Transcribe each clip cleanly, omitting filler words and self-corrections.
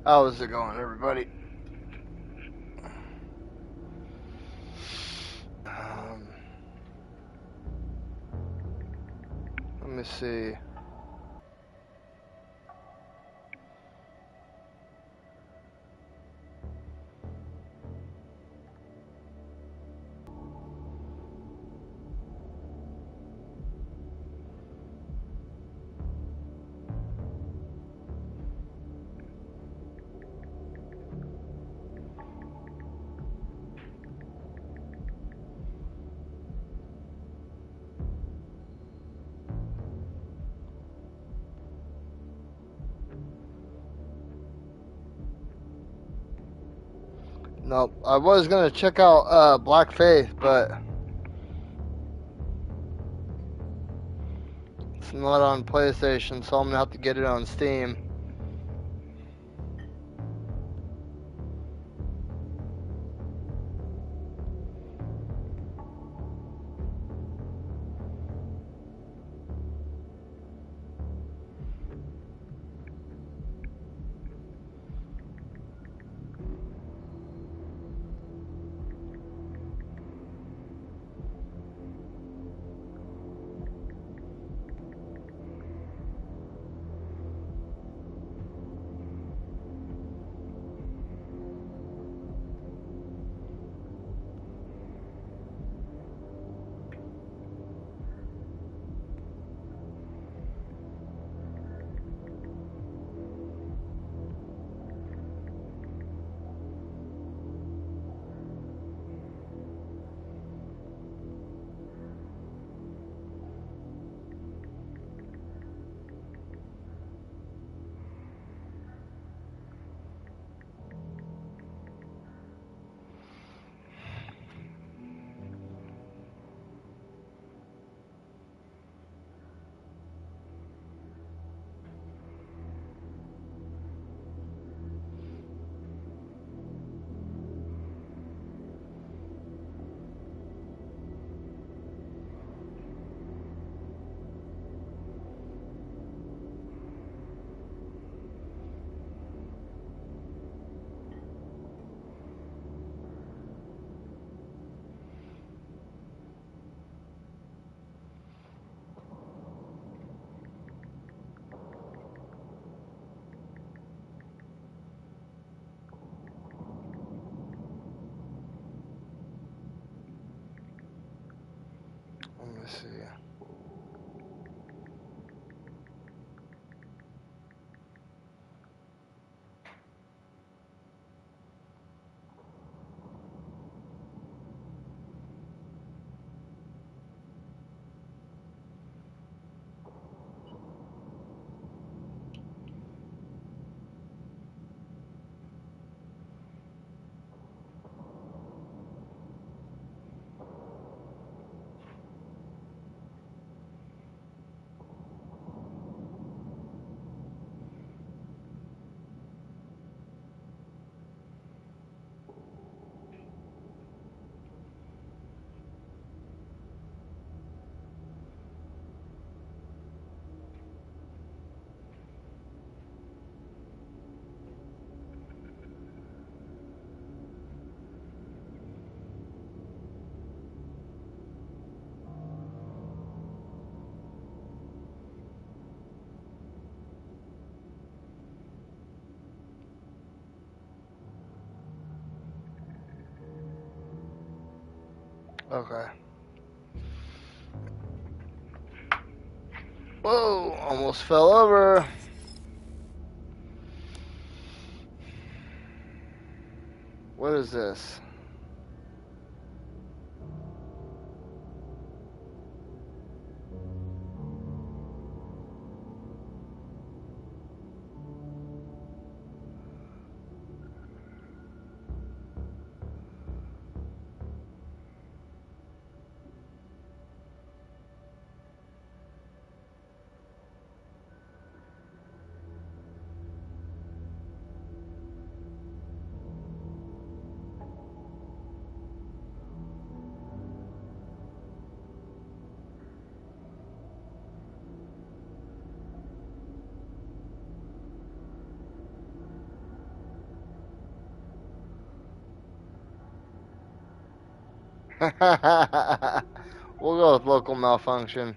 How's it going, everybody? Let me see. No, I was gonna check out Black Faith, but it's not on PlayStation, so I'm gonna have to get it on Steam. Let me see. Okay. Whoa! Almost fell over. What is this? We'll go with local malfunction.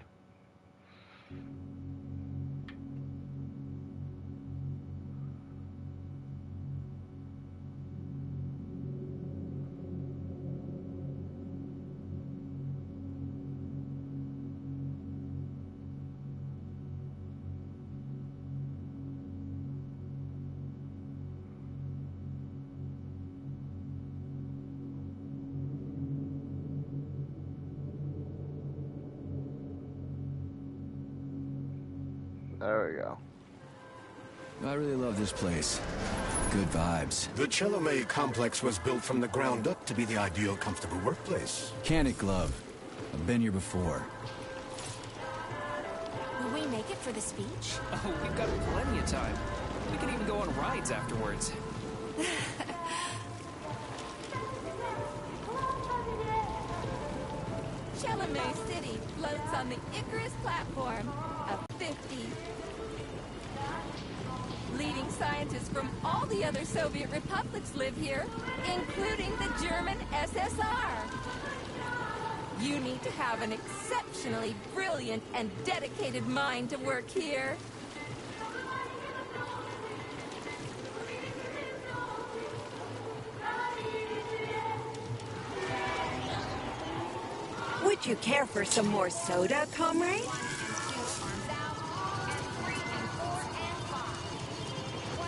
There we go. I really love this place. Good vibes. The Chelomey complex was built from the ground up to be the ideal, comfortable workplace. Can it, Glove? I've been here before. Will we make it for the speech? Oh, we've got plenty of time. We can even go on rides afterwards. Chelomey City floats on the Icarus platform of 50. Leading scientists from all the other Soviet republics live here, including the German SSR. You need to have an exceptionally brilliant and dedicated mind to work here. Would you care for some more soda, comrade?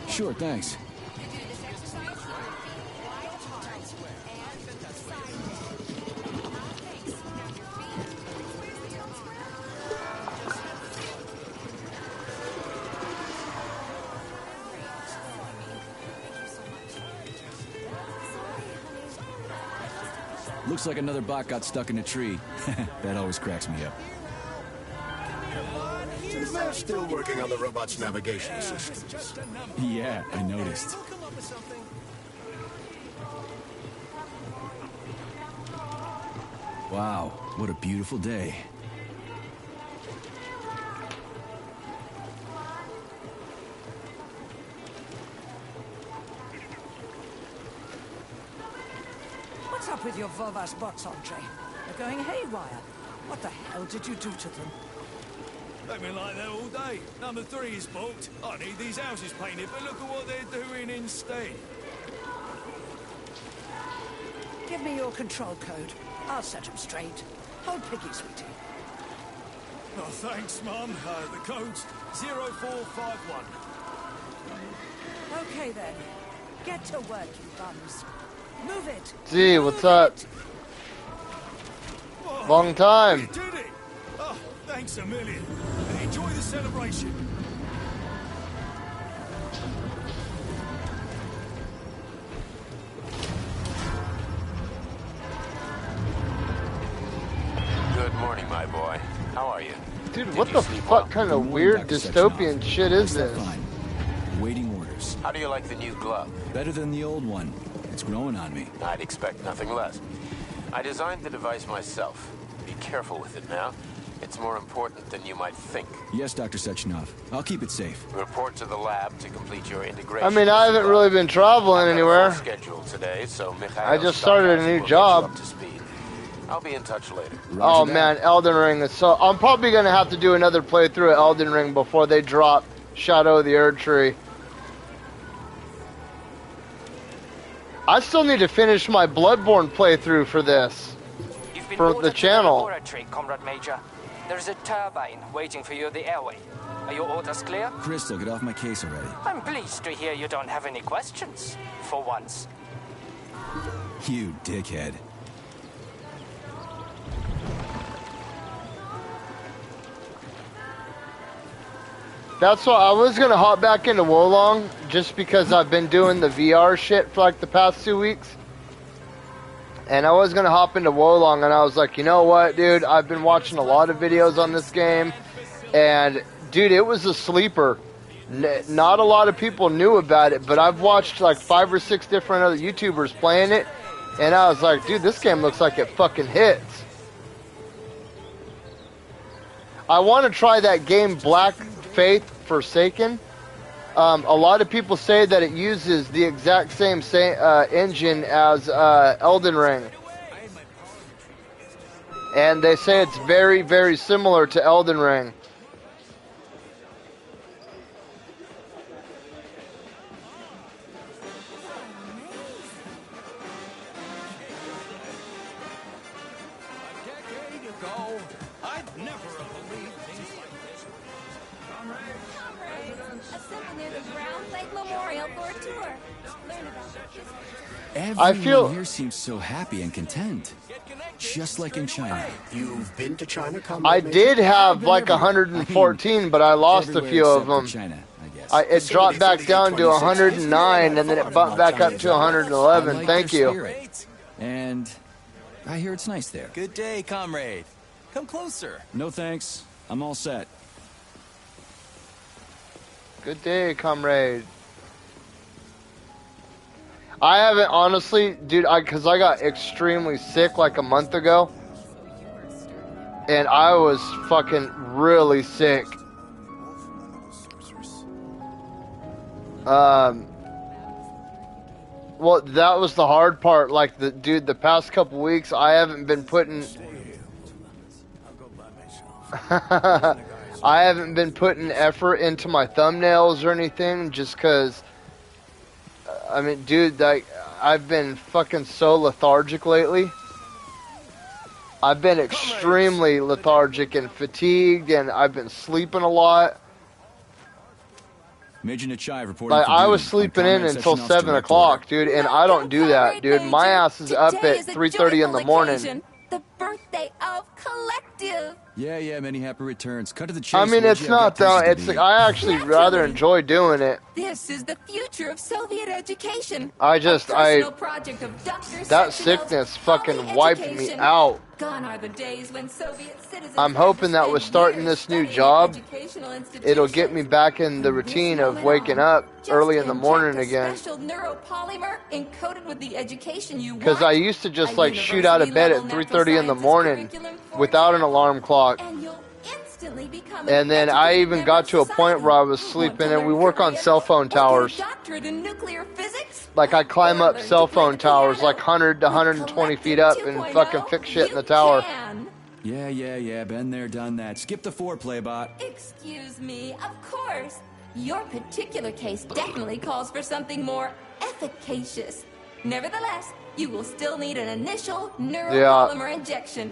Sure, thanks. Looks like another bot got stuck in a tree. That always cracks me up. They're still working on the robot's navigation systems. Yeah, I noticed. Wow, what a beautiful day. What's up with your Volvas bots, Andre? They're going haywire. What the hell did you do to them? They've been like that all day. Number 3 is booked. I need these houses painted, but look at what they're doing instead. Give me your control code. I'll set them straight. Hold Piggy, sweetie. Oh, thanks, Mum. The code's 0451. Okay, then. Get to work, you bums. Move it. Z, what's up? Whoa, Long time. You did it. Oh, thanks a million. And enjoy the celebration. Good morning, my boy. How are you? Dude, what the fuck kind of weird dystopian shit is this? Fine. Waiting orders. How do you like the new glove? Better than the old one. It's growing on me. I'd expect nothing less. I designed the device myself. Be careful with it now. It's more important than you might think. Yes, Dr. Sechenov. I'll keep it safe. Report to the lab to complete your integration. I mean, I haven't really been traveling anywhere. Schedule today, so Mikhail I just started a new job. Up to speed. I'll be in touch later. Oh man, Elden Ring is so... I'm probably going to have to do another playthrough of Elden Ring before they drop Shadow of the Erdtree. I still need to finish my Bloodborne playthrough for this. For the channel. Laboratory, Comrade Major. There's a turbine waiting for you at the airway. Are your orders clear? Crystal, get off my case already. I'm pleased to hear you don't have any questions. For once. You dickhead. That's why I was going to hop back into Wolong, just because I've been doing the VR shit for like the past 2 weeks. And I was going to hop into Wolong, and I was like, you know what, dude? I've been watching a lot of videos on this game. And, dude, it was a sleeper. Not a lot of people knew about it, but I've watched like 5 or 6 different other YouTubers playing it. And I was like, dude, this game looks like it fucking hits. I want to try that game Black Faith Forsaken. A lot of people say that it uses the exact same engine as Elden Ring. And they say it's very, very similar to Elden Ring. A decade ago, I'd never have believed things like this. Comrades, assemble near the Brown Lake Memorial for a tour. Learn about the history. Everyone here seems so happy and content. Just like in China. You've been to China, Comrade I Major? did have like 114, but I lost a few of them. China, I guess. It dropped back down to 109, and then it bumped back up to 111. I like Thank their you. spirit. And I hear it's nice there. Good day, comrade. Come closer. No thanks. I'm all set. Good day, comrade. I haven't, honestly, dude, because I got extremely sick like a month ago. And I was fucking really sick. Well, that was the hard part. Like, dude, the past couple weeks, I haven't been putting... I haven't been putting effort into my thumbnails or anything, just because... I mean, dude, like, I've been fucking so lethargic lately. I've been extremely lethargic and fatigued, and I've been sleeping a lot. Major Nechayev reporting Like, for I duty. was sleeping in Comrade until Sectionov's 7 direct o'clock, order. dude, and I don't do that, dude. My ass is up Today at is a 3:30 in the joyful morning. occasion, the birthday of Collective. Yeah, many happy returns. Cut to the chase. I mean, it's not though. It's I actually rather enjoy doing it. This is the future of Soviet education. I just A personal project of Dr. that Sectionov's sickness fucking Poly wiped me Education. out. Gone are the days when Soviet citizens I'm had to hoping that spend with starting years this new studying job, educational it'll get me back in the From this routine of moment waking on, up just early in the inject morning a again. Special neuropolymer encoded with the education you Because want. I used to just A like shoot out of bed at university-level 3:30 in the natural morning sciences curriculum without an alarm clock. and you'll instantly become And then I even got to a point where I was sleeping, and we work on cell phone towers. doctorate in nuclear physics. Like I climb up cell phone towers like 100 to 120 feet up and fucking fix shit in the tower. Can. Yeah. Been there, done that. Skip the foreplay, bot. Excuse me, of course. Your particular case definitely calls for something more efficacious. Nevertheless, you will still need an initial neuropolymer injection.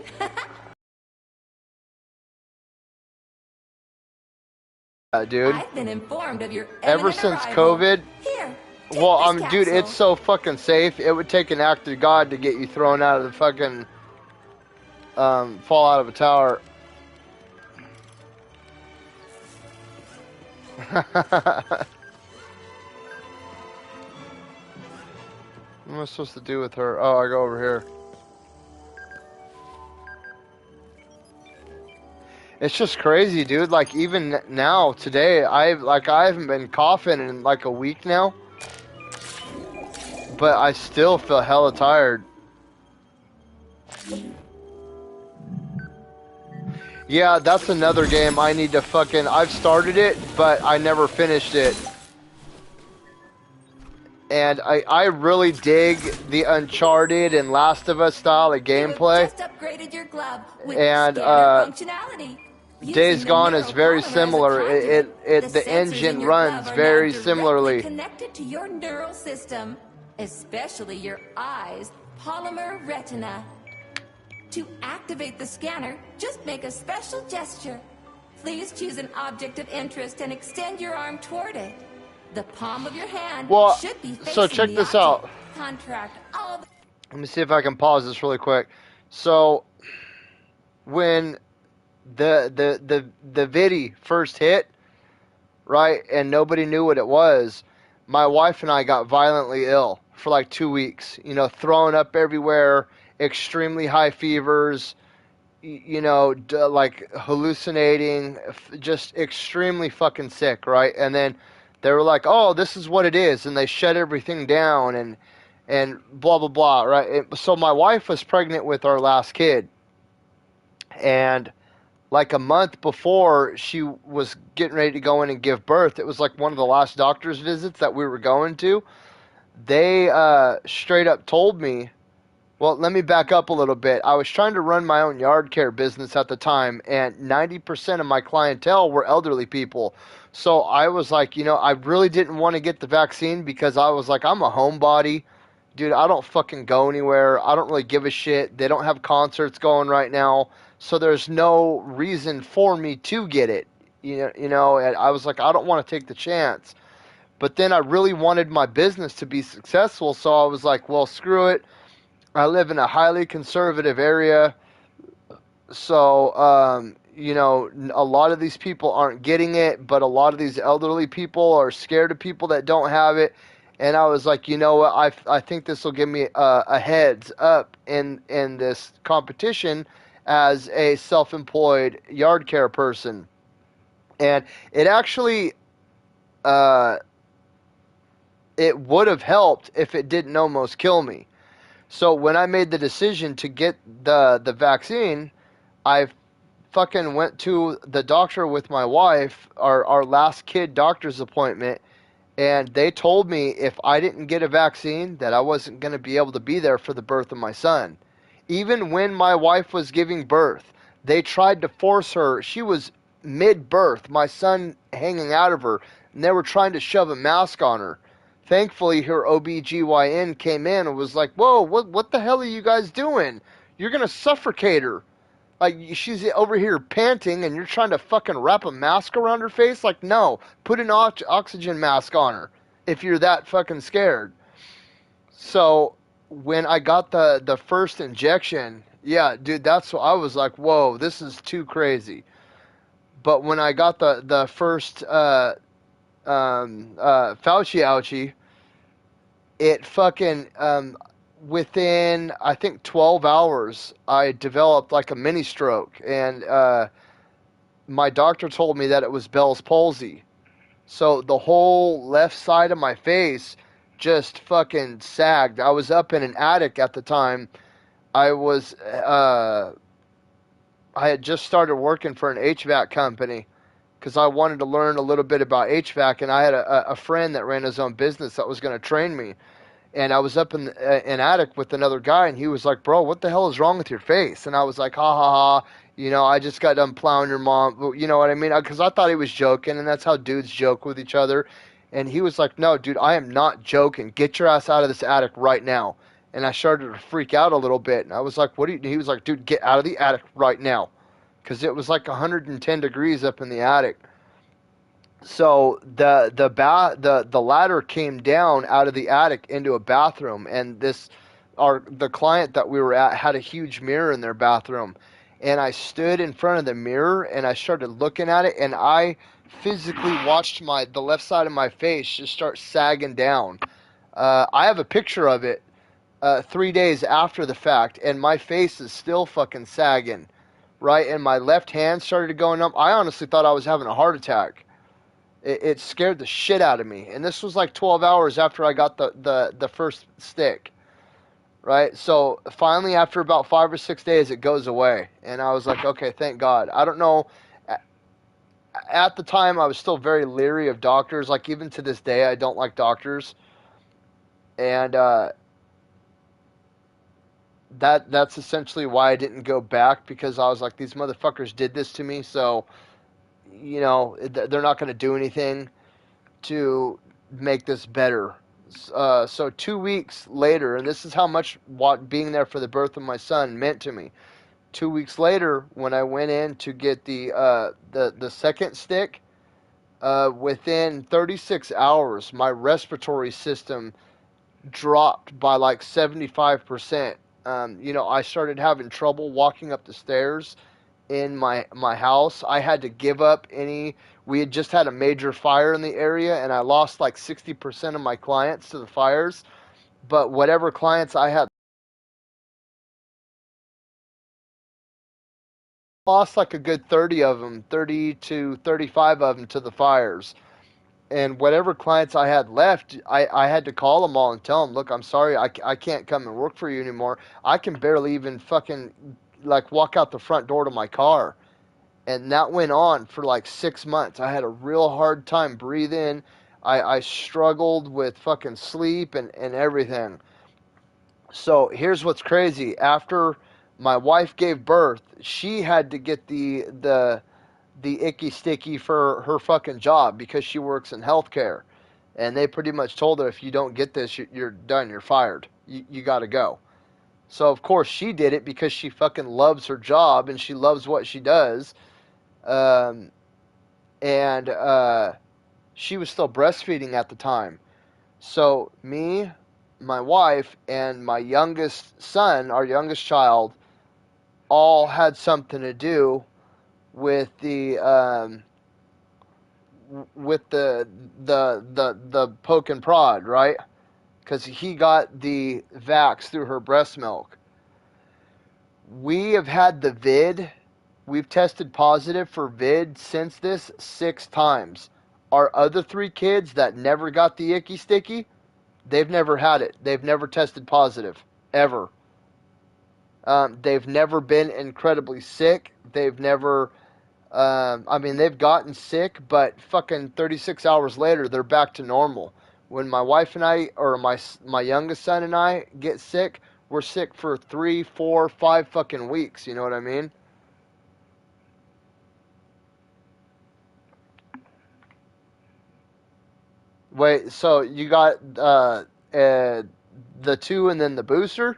Dude. I've been informed of your Ever imminent since arrival. COVID, Here, take well, this dude, capsule. it's so fucking safe. It would take an act of God to get you thrown out of the fucking, fall out of a tower. What am I supposed to do with her? Oh, I go over here. It's just crazy, dude. Like, even now, today, I haven't been coughing in like a week now. But I still feel hella tired. Yeah, that's another game I need to fucking... I've started it, but I never finished it. And I really dig the Uncharted and Last of Us style of gameplay. Just upgraded your glove with And, scanner functionality. Days Gone is very similar. The sensors in engine your runs glove are very now directly similarly. connected to your neural system, especially your eyes' polymer retina. To activate the scanner, just make a special gesture. Please choose an object of interest and extend your arm toward it. The palm of your hand Well, should be facing so check the this object. out. Contract all the Let me see if I can pause this really quick. So, when the Vidi first hit, right, and nobody knew what it was, my wife and I got violently ill for like 2 weeks. You know, throwing up everywhere, extremely high fevers, like hallucinating, just extremely fucking sick, right? And then they were like, "Oh, this is what it is," and they shut everything down and blah blah blah, right? So my wife was pregnant with our last kid, and like a month before she was getting ready to go in and give birth, it was like one of the last doctor's visits that we were going to. They straight up told me Well, let me back up a little bit. I was trying to run my own yard care business at the time, and 90% of my clientele were elderly people. So I was like, I really didn't want to get the vaccine because I was like, I'm a homebody. Dude, I don't fucking go anywhere. I don't really give a shit. They don't have concerts going right now. So there's no reason for me to get it. And I was like, I don't want to take the chance. But then I really wanted my business to be successful, so I was like, well, screw it. I live in a highly conservative area, so, a lot of these people aren't getting it, but a lot of these elderly people are scared of people that don't have it, and I was like, you know what, I think this will give me a heads up in this competition as a self-employed yard care person. And it actually, it would have helped if it didn't almost kill me. So when I made the decision to get the vaccine, I fucking went to the doctor with my wife, our last kid doctor's appointment, and they told me if I didn't get a vaccine that I wasn't going to be able to be there for the birth of my son. Even when my wife was giving birth, they tried to force her. She was mid-birth, my son hanging out of her, and they were trying to shove a mask on her. Thankfully, her OBGYN came in and was like, whoa, what the hell are you guys doing? You're going to suffocate her. Like, she's over here panting, and you're trying to fucking wrap a mask around her face? Like, no, put an oxygen mask on her if you're that fucking scared. So, when I got the first injection, yeah, dude, that's what I was like, whoa, this is too crazy. But when I got the first Fauci ouchie, it fucking, within, I think, 12 hours, I developed like a mini stroke. And my doctor told me that it was Bell's palsy. So the whole left side of my face just fucking sagged. I was up in an attic at the time. I had just started working for an HVAC company because I wanted to learn a little bit about HVAC, and I had a friend that ran his own business that was going to train me. And I was up in an attic with another guy, and he was like, bro, what the hell is wrong with your face? And I was like, ha, ha, ha, I just got done plowing your mom. You know what I mean? Because I thought he was joking, and that's how dudes joke with each other. And he was like, no, dude, I am not joking. Get your ass out of this attic right now. And I started to freak out a little bit. And I was like, what do you... He was like, dude, get out of the attic right now. Because it was like 110 degrees up in the attic. So the ladder came down out of the attic into a bathroom, and the client that we were at had a huge mirror in their bathroom, and I stood in front of the mirror and I started looking at it, and I physically watched the left side of my face just start sagging down. I have a picture of it 3 days after the fact, and my face is still fucking sagging, right? And my left hand started going up. I honestly thought I was having a heart attack. It scared the shit out of me. And this was like 12 hours after I got the first stick, right? So finally, after about 5 or 6 days, it goes away. And I was like, okay, thank God. I don't know. At the time, I was still very leery of doctors. Like, even to this day, I don't like doctors. And that's essentially why I didn't go back, because I was like, these motherfuckers did this to me, so... they're not going to do anything to make this better. So 2 weeks later, and this is how much being there for the birth of my son meant to me. 2 weeks later, when I went in to get the second stick, within 36 hours, my respiratory system dropped by like 75%. I started having trouble walking up the stairs in my house. I had to give up we had just had a major fire in the area, and I lost like 60% of my clients to the fires. But whatever clients I had, lost like a good 30 of them, 30 to 35 of them to the fires. And whatever clients I had left, I had to call them all and tell them, look, I'm sorry, I can't come and work for you anymore. I can barely even fucking like walk out the front door to my car. And that went on for like 6 months. I had a real hard time breathing. I struggled with fucking sleep and everything. So here's what's crazy. After my wife gave birth, she had to get the icky sticky for her fucking job because she works in healthcare. And they pretty much told her, if you don't get this, you're done, you're fired. You got to go. So, of course, she did it because she fucking loves her job and she loves what she does. She was still breastfeeding at the time. So, me, my wife, and my youngest son, our youngest child, all had something to do with the poke and prod, right? Because he got the vax through her breast milk. We have had the vid. We've tested positive for vid since this 6 times. Our other 3 kids that never got the icky sticky, they've never had it. They've never tested positive, ever. They've never been incredibly sick. They've never... they've gotten sick, but fucking 36 hours later, they're back to normal. When my wife and I, or my youngest son and I get sick, we're sick for 3, 4, 5 fucking weeks. You know what I mean? Wait, so you got the 2 and then the booster?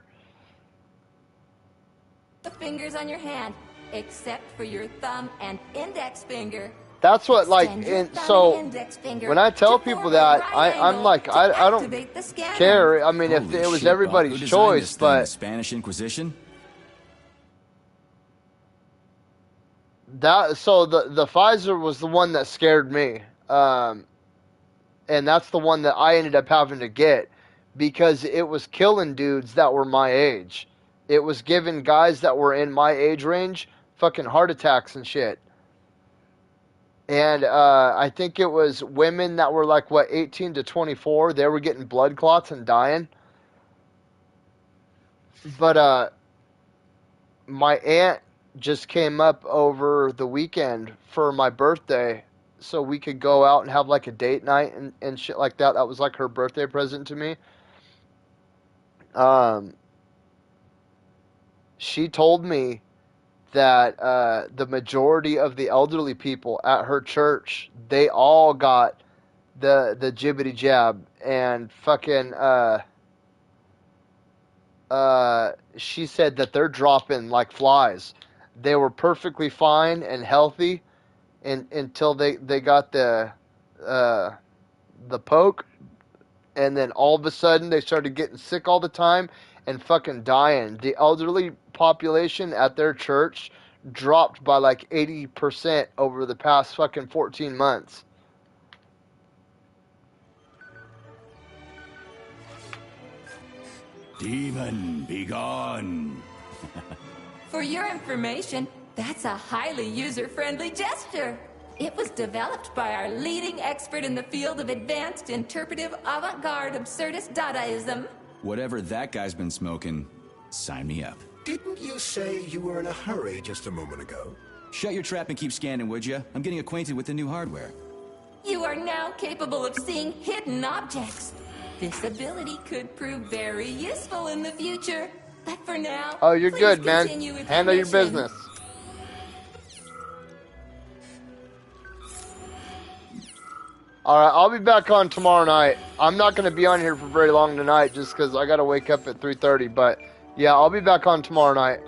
The fingers on your hand, except for your thumb and index finger. That's what, like, so when I tell people that, I'm like, I don't care. I mean, Holy if it was shit, Bob. everybody's Who designed choice, this thing? The but Spanish Inquisition? the Pfizer was the one that scared me. And that's the one that I ended up having to get because it was killing dudes that were my age. It was giving guys that were in my age range fucking heart attacks and shit. And I think it was women that were like, 18 to 24. They were getting blood clots and dying. But my aunt just came up over the weekend for my birthday so we could go out and have like a date night and shit like that. That was like her birthday present to me. She told me that the majority of the elderly people at her church, they all got the jibbity jab, and fucking she said that they're dropping like flies. They were perfectly fine and healthy until they got the poke, and then all of a sudden they started getting sick all the time and fucking dying. The elderly population at their church dropped by like 80% over the past fucking 14 months. Demon, be gone. For your information, that's a highly user-friendly gesture. It was developed by our leading expert in the field of advanced interpretive avant-garde absurdist Dadaism. Whatever that guy's been smoking, sign me up. Didn't you say you were in a hurry just a moment ago? Shut your trap and keep scanning, would you? I'm getting acquainted with the new hardware. You are now capable of seeing hidden objects. This ability could prove very useful in the future. But for now, oh, you're good, man. Handle your business. Alright, I'll be back on tomorrow night. I'm not going to be on here for very long tonight just because I got to wake up at 3:30. But, yeah, I'll be back on tomorrow night.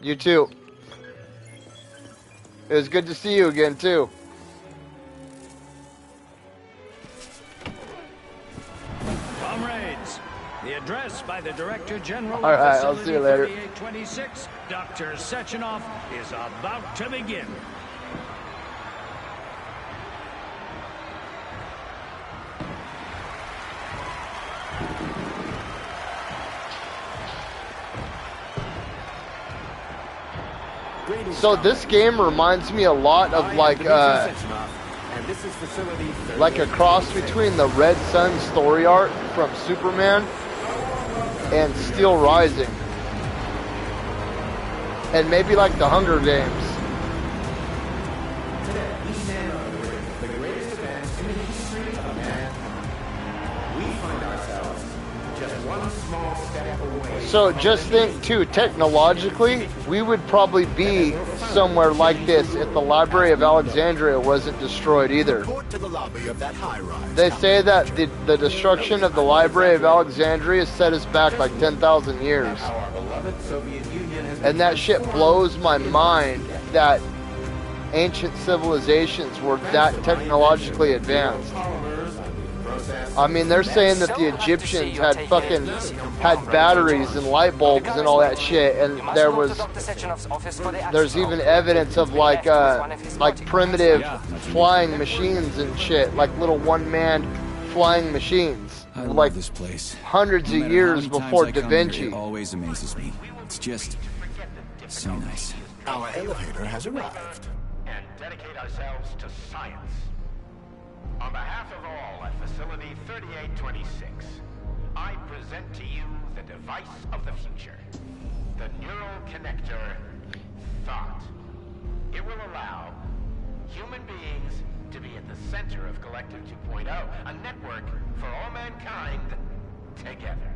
You too. It was good to see you again, too. Comrades, the address by the Director General All right, of I'll see you later. 3826, Dr. Sechenov, is about to begin. So this game reminds me a lot of like a cross between the Red Sun story arc from Superman and Steel Rising, and maybe like the Hunger Games. Today, we stand under the greatest event in the history of man. We find ourselves So just think too, technologically, we would probably be somewhere like this if the Library of Alexandria wasn't destroyed either. Report to the lobby of that high-rise. They say that the destruction of the Library of Alexandria set us back like 10,000 years. And that shit blows my mind that ancient civilizations were that technologically advanced. I mean, they're saying that the Egyptians had batteries and light bulbs and all that shit, and there's even evidence of like primitive flying machines and shit, like little one-man flying machines, I like love this place. hundreds No of matter years how many before times Da I come here, Vinci. It always amazes me. It's just so nice. Our elevator has arrived. And dedicate ourselves to science. On behalf of all at Facility 3826, I present to you the device of the future. The neural connector, Thought. It will allow human beings to be at the center of Collective 2.0, a network for all mankind together.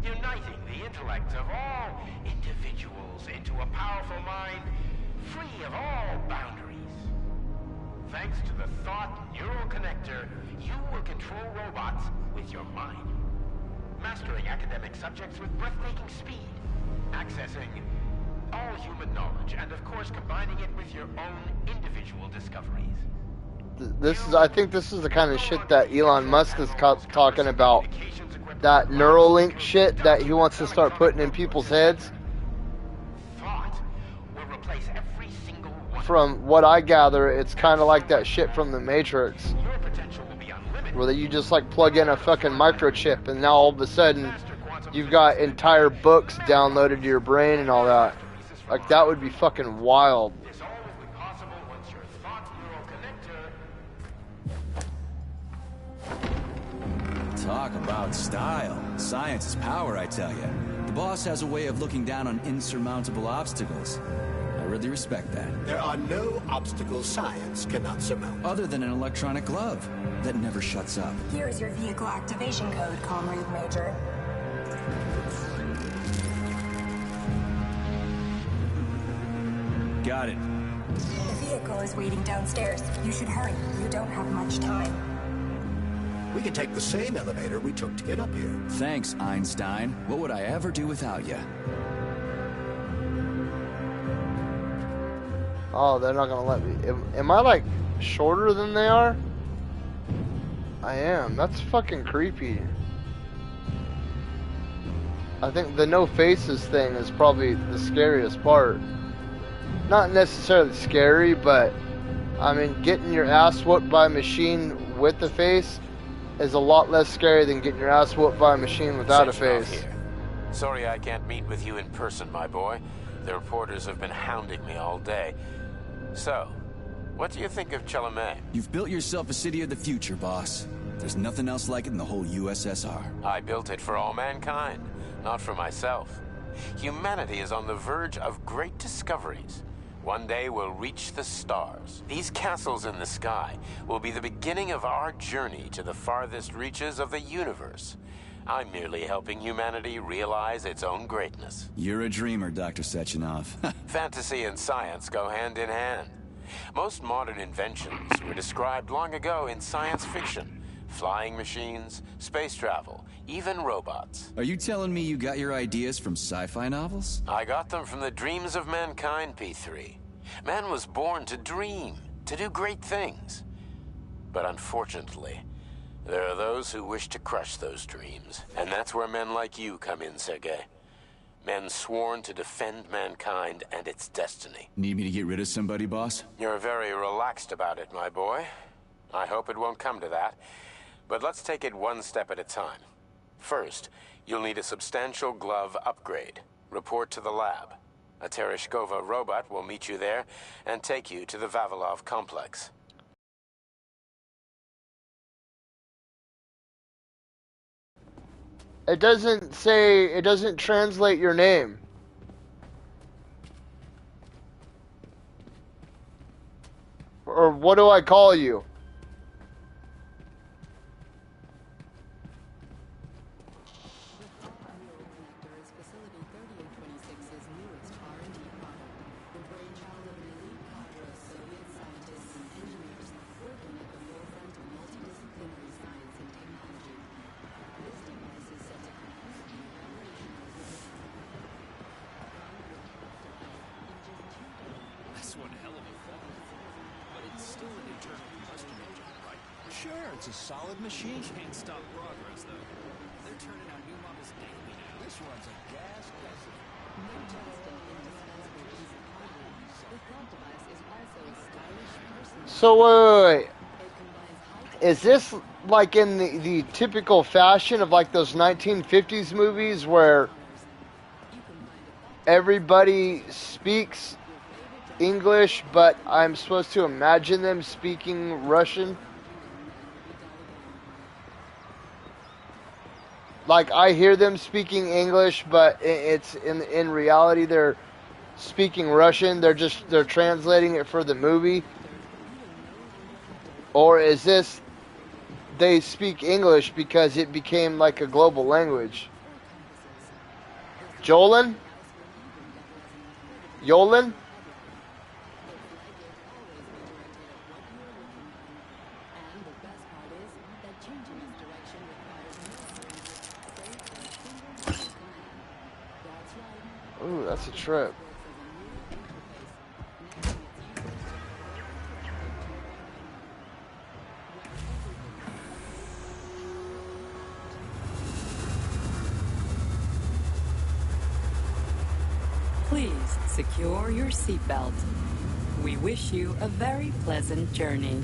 Uniting the intellects of all individuals into a powerful mind free of all boundaries. Thanks to the Thought Neural Connector, you will control robots with your mind. Mastering academic subjects with breathtaking speed. Accessing all human knowledge, and of course combining it with your own individual discoveries. I think this is the kind of shit that Elon Musk is talking about. That Neuralink shit that he wants to start putting in people's heads. Thought will replace every single one. From what I gather, it's kind of like that shit from the Matrix, Your potential will be unlimited. where you just like plug in a fucking microchip, and now all of a sudden you've got entire books downloaded to your brain and all that. Like, that would be fucking wild. This all will be possible once your Thought Neural Connector. Talk about style. Science is power, I tell you. The boss has a way of looking down on insurmountable obstacles. I really respect that. There are no obstacles science cannot surmount. Other than an electronic glove that never shuts up. Here's your vehicle activation code, Comrade Major. Got it. The vehicle is waiting downstairs. You should hurry. You don't have much time. We can take the same elevator we took to get up here. Thanks, Einstein. What would I ever do without you? Oh, they're not gonna let me. Am I like shorter than they are? I am. That's fucking creepy. I think the no faces thing is probably the scariest part. Not necessarily scary, but I mean, getting your ass whooped by a machine with a face is a lot less scary than getting your ass whooped by a machine without a face. Here. Sorry I can't meet with you in person, my boy. The reporters have been hounding me all day. So, what do you think of Chalamet? You've built yourself a city of the future, boss. There's nothing else like it in the whole USSR. I built it for all mankind, not for myself. Humanity is on the verge of great discoveries. One day we'll reach the stars. These castles in the sky will be the beginning of our journey to the farthest reaches of the universe. I'm merely helping humanity realize its own greatness. You're a dreamer, Dr. Sechenov. Fantasy and science go hand in hand. Most modern inventions were described long ago in science fiction. Flying machines, space travel, even robots. Are you telling me you got your ideas from sci-fi novels? I got them from the dreams of mankind, P3. Man was born to dream, to do great things. But unfortunately, there are those who wish to crush those dreams. And that's where men like you come in, Sergei. Men sworn to defend mankind and its destiny. Need me to get rid of somebody, boss? You're very relaxed about it, my boy. I hope it won't come to that. But let's take it one step at a time. First, you'll need a substantial glove upgrade. Report to the lab. A Tereshkova robot will meet you there and take you to the Vavilov complex. It doesn't translate your name. Or what do I call you? sure? It's a solid machine. Can't stop progress, though. They're turning out new models daily now. This one's a gas guzzler. So, wait. Is this like in the typical fashion of like those 1950s movies where everybody speaks English, but I'm supposed to imagine them speaking Russian? Like, I hear them speaking English, but it's in reality they're speaking Russian. They're translating it for the movie. Or is this they speak English because it became like a global language? Jolin? Yolan? Ooh, that's a trip. Please secure your seatbelt. We wish you a very pleasant journey.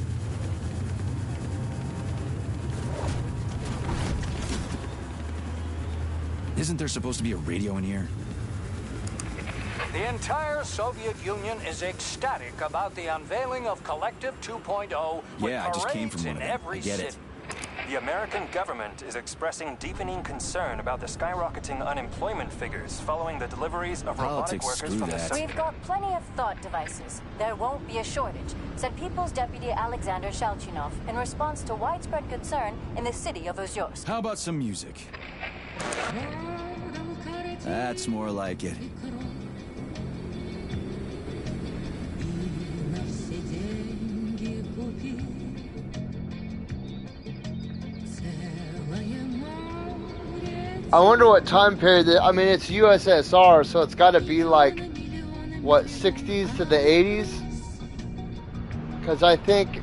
Isn't there supposed to be a radio in here? The entire Soviet Union is ecstatic about the unveiling of Collective 2.0 with Yeah, I just came from parades one in of them. every I get city. it. The American government is expressing deepening concern about the skyrocketing unemployment figures following the deliveries of robotic Politics, workers screw from that. the... We've got plenty of thought devices. There won't be a shortage, said People's Deputy Alexander Shalchinov in response to widespread concern in the city of Ozyorsk. How about some music? That's more like it. I wonder what time period. I mean, it's USSR, so it's got to be like, what, 60s to the 80s? Because I think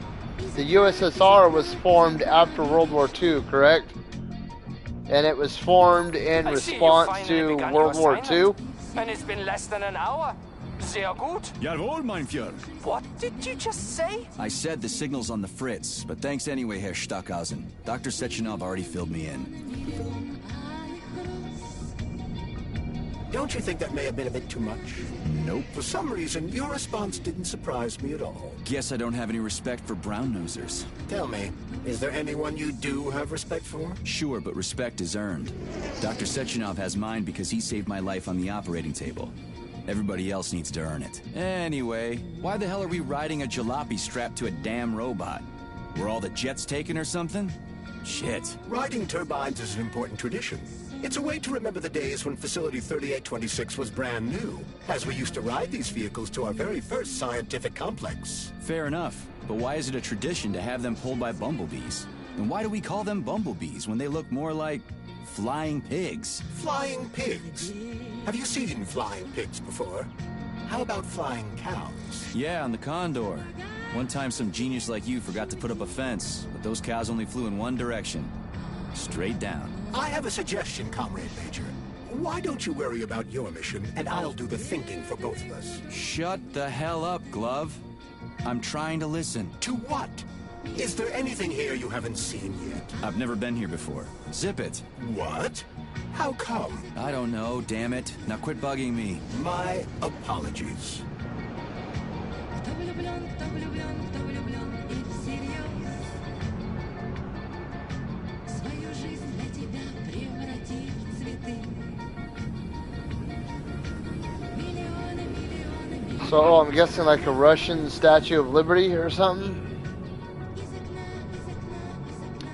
the USSR was formed after World War II, correct? And it was formed in response to World War II. And it's been less than an hour. Sehr gut. Jawohl, mein Führer. What did you just say? I said the signal's on the fritz, but thanks anyway, Herr Stockhausen. Dr. Sechenov already filled me in. Don't you think that may have been a bit too much? Nope. For some reason, your response didn't surprise me at all. Guess I don't have any respect for brown-nosers. Tell me, is there anyone you do have respect for? Sure, but respect is earned. Dr. Sechenov has mine because he saved my life on the operating table. Everybody else needs to earn it. Anyway, why the hell are we riding a jalopy strapped to a damn robot? Were all the jets taken or something? Shit. Riding turbines is an important tradition. It's a way to remember the days when Facility 3826 was brand new, as we used to ride these vehicles to our very first scientific complex. Fair enough, but why is it a tradition to have them pulled by bumblebees? And why do we call them bumblebees when they look more like flying pigs? Flying pigs? Have you seen flying pigs before? How about flying cows? Yeah, on the Condor. One time some genius like you forgot to put up a fence, but those cows only flew in one direction. Straight down. I have a suggestion, Comrade Major. Why don't you worry about your mission, and I'll do the thinking for both of us? Shut the hell up, Glove. I'm trying to listen. To what? Is there anything here you haven't seen yet? I've never been here before. Zip it. What? How come? I don't know, damn it. Now quit bugging me. My apologies. So I'm guessing like a Russian Statue of Liberty or something?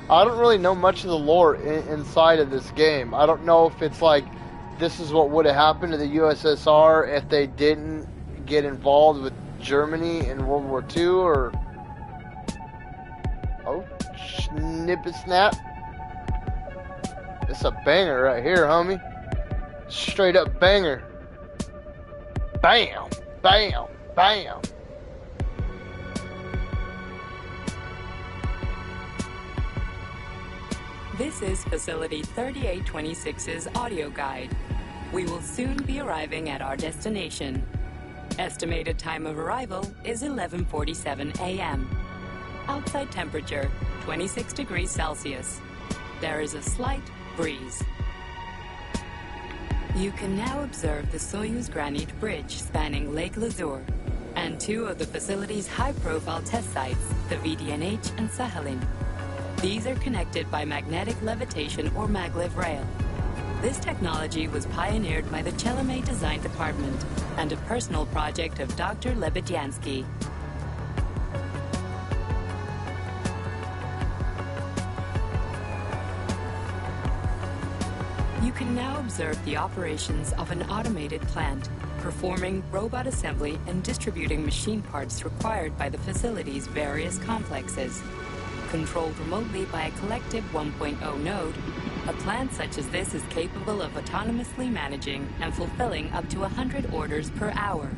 I don't really know much of the lore inside of this game. I don't know if it's like this is what would have happened to the USSR if they didn't get involved with Germany in World War II, or... Oh, snip-a-snap. It's a banger right here, homie. Straight up banger. Bam! Bam! Bam! This is Facility 3826's audio guide. We will soon be arriving at our destination. Estimated time of arrival is 11:47 a.m. Outside temperature, 26 degrees Celsius. There is a slight breeze. You can now observe the Soyuz Granite Bridge spanning Lake Lazur and two of the facility's high-profile test sites, the VDNH and Sakhalin. These are connected by magnetic levitation or maglev rail. This technology was pioneered by the Chelomey Design Department and a personal project of Dr. Lebedyansky. You can now observe the operations of an automated plant, performing robot assembly and distributing machine parts required by the facility's various complexes. Controlled remotely by a Collective 1.0 node, a plant such as this is capable of autonomously managing and fulfilling up to 100 orders per hour.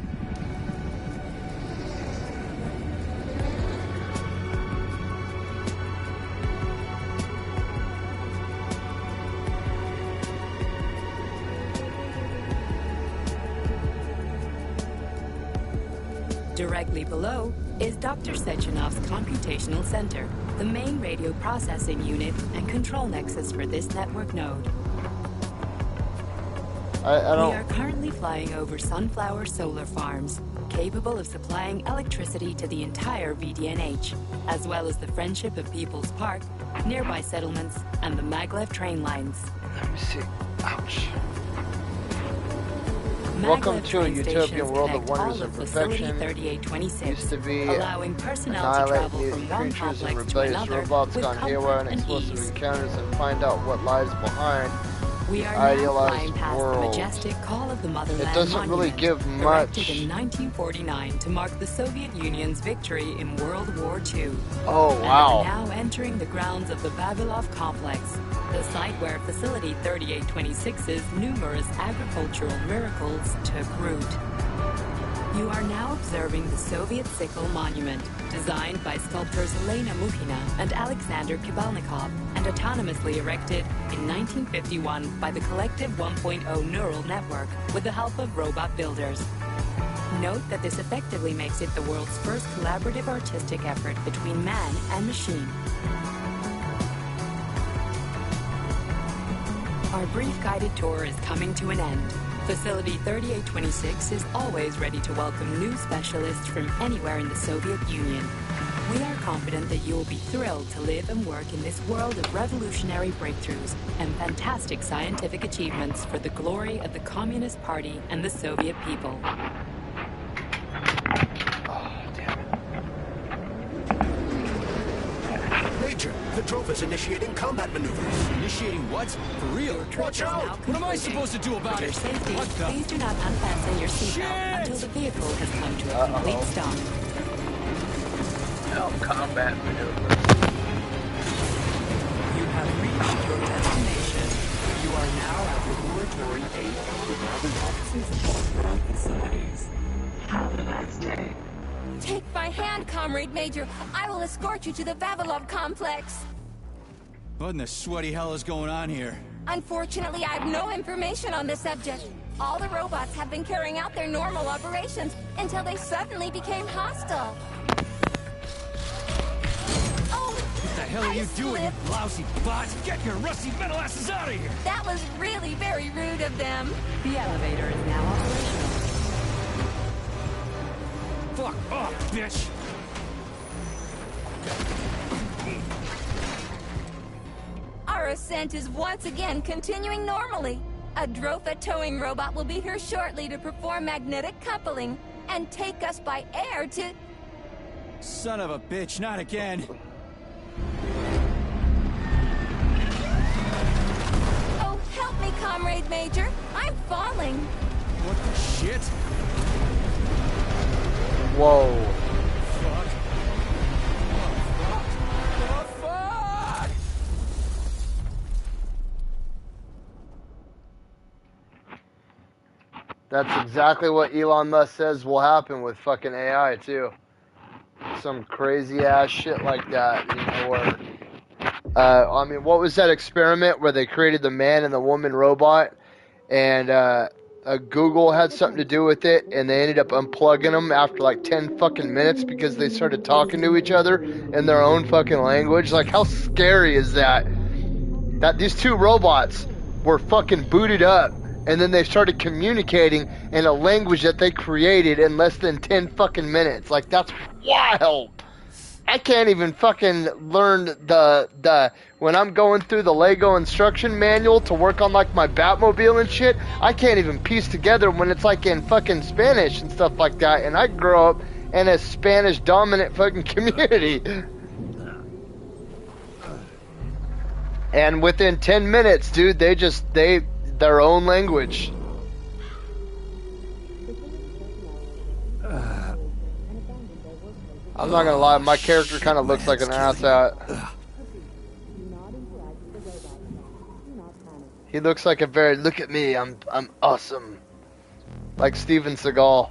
Directly below is Dr. Sechenov's computational center, the main radio processing unit and control nexus for this network node. We are currently flying over sunflower solar farms, capable of supplying electricity to the entire VDNH, as well as the Friendship of People's Park, nearby settlements, and the maglev train lines. Let me see. Ouch. Welcome to a utopian world of wonders and perfection. Used to be annihilate mutant creatures and rebellious robots gone haywire and explosive encounters and find out what lies behind We the are now flying idealized past the world. majestic Call of the Motherland It doesn't really monument, give erected much. in 1949 to mark the Soviet Union's victory in World War II. Oh, And wow. we're now entering the grounds of the Vavilov complex, the site where Facility 3826's numerous agricultural miracles took root. You are now observing the Soviet Sickle Monument, designed by sculptors Elena Mukhina and Alexander Kibalnikov, and autonomously erected in 1951 by the Collective 1.0 neural network with the help of robot builders. Note that this effectively makes it the world's first collaborative artistic effort between man and machine. Our brief guided tour is coming to an end. Facility 3826 is always ready to welcome new specialists from anywhere in the Soviet Union. We are confident that you will be thrilled to live and work in this world of revolutionary breakthroughs and fantastic scientific achievements for the glory of the Communist Party and the Soviet people. Major, the Drove is initiating combat maneuvers. Initiating what? For real? Watch out! What am I supposed to do about For your it? safety, What the? please do not unfasten your seatbelt until the vehicle has come to a complete stop. Combat maneuver. You have reached your destination. You are now at Laboratory 8 of the Vavilov Hospital facilities. Have a nice day. Take my hand, Comrade Major. I will escort you to the Vavilov complex. What in the sweaty hell is going on here? Unfortunately, I have no information on the subject. All the robots have been carrying out their normal operations until they suddenly became hostile. What the hell are you doing, you lousy bot? Get your rusty metal asses out of here! That was really very rude of them. The elevator is now operational. Fuck off, bitch! Our ascent is once again continuing normally. A Drofa towing robot will be here shortly to perform magnetic coupling and take us by air to... Son of a bitch, not again. Oh, help me, Comrade Major. I'm falling. What the shit? Whoa. Fuck. That's exactly what Elon Musk says will happen with fucking AI too. Some crazy ass shit like that, you know, where I mean, what was that experiment where they created the man and the woman robot, and Google had something to do with it, and they ended up unplugging them after like 10 fucking minutes because they started talking to each other in their own fucking language? Like, how scary is that? That these two robots were fucking booted up, and then they started communicating in a language that they created in less than 10 fucking minutes. Like, that's wild. I can't even fucking learn the when I'm going through the Lego instruction manual to work on like my Batmobile and shit, I can't even piece together when it's like in fucking Spanish and stuff like that, and I grew up in a Spanish dominant fucking community. And within 10 minutes, dude, their own language. I'm not gonna lie, my character kind of looks like an asshat. He looks like a very, look at me, I'm awesome. Like Steven Seagal.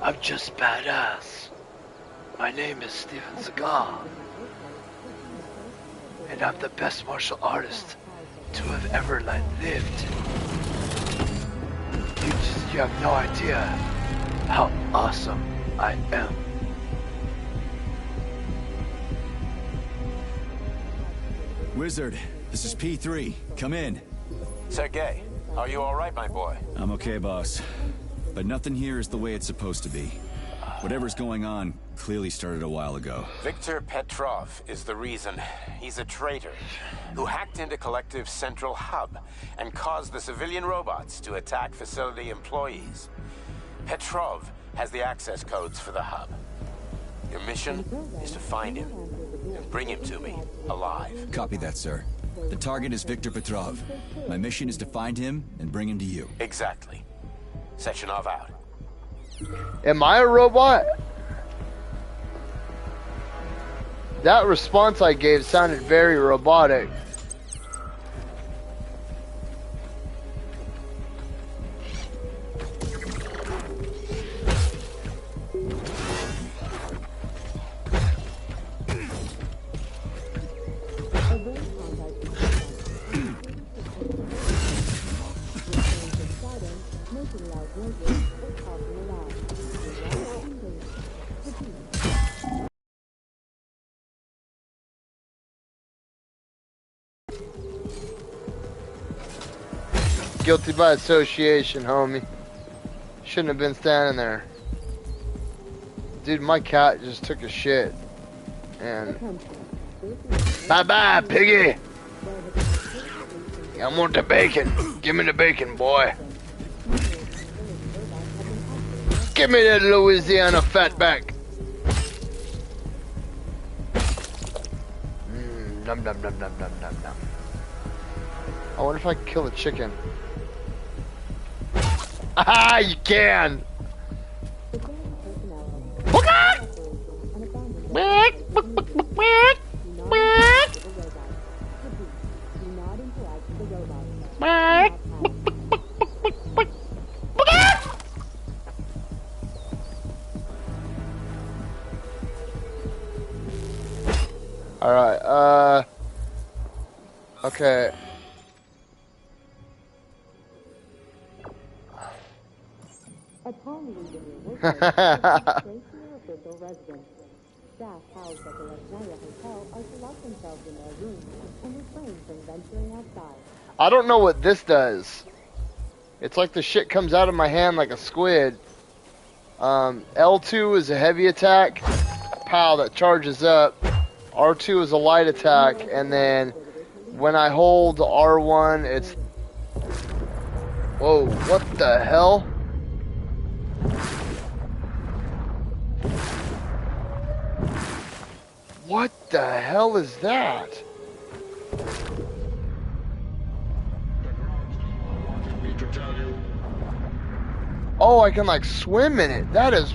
I'm just badass. My name is Steven Seagal. And I'm the best martial artist to have ever lived. You have no idea how awesome I am. Wizard, this is P3. Come in. Sergei, are you all right, my boy? I'm okay, boss. But nothing here is the way it's supposed to be. Whatever's going on clearly started a while ago. Viktor Petrov is the reason. He's a traitor who hacked into Collective's central hub and caused the civilian robots to attack facility employees. Petrov has the access codes for the hub. Your mission is to find him and bring him to me, alive. Copy that, sir. The target is Viktor Petrov. My mission is to find him and bring him to you. Exactly. Sechenov out. Am I a robot? That response I gave sounded very robotic. Guilty by association, homie. Shouldn't have been standing there. Dude, my cat just took a shit. And... Bye-bye, piggy! I want the bacon. Give me the bacon, boy. Give me that Louisiana fatback. Num num num num num num num. I wonder if I can kill the chicken. Ah, you can! Alright, okay. I don't know what this does. It's like the shit comes out of my hand like a squid. L2 is a heavy attack. Pow, that charges up. R2 is a light attack, and then when I hold R1, it's... Whoa, what the hell? What the hell is that? Oh, I can like swim in it. That is...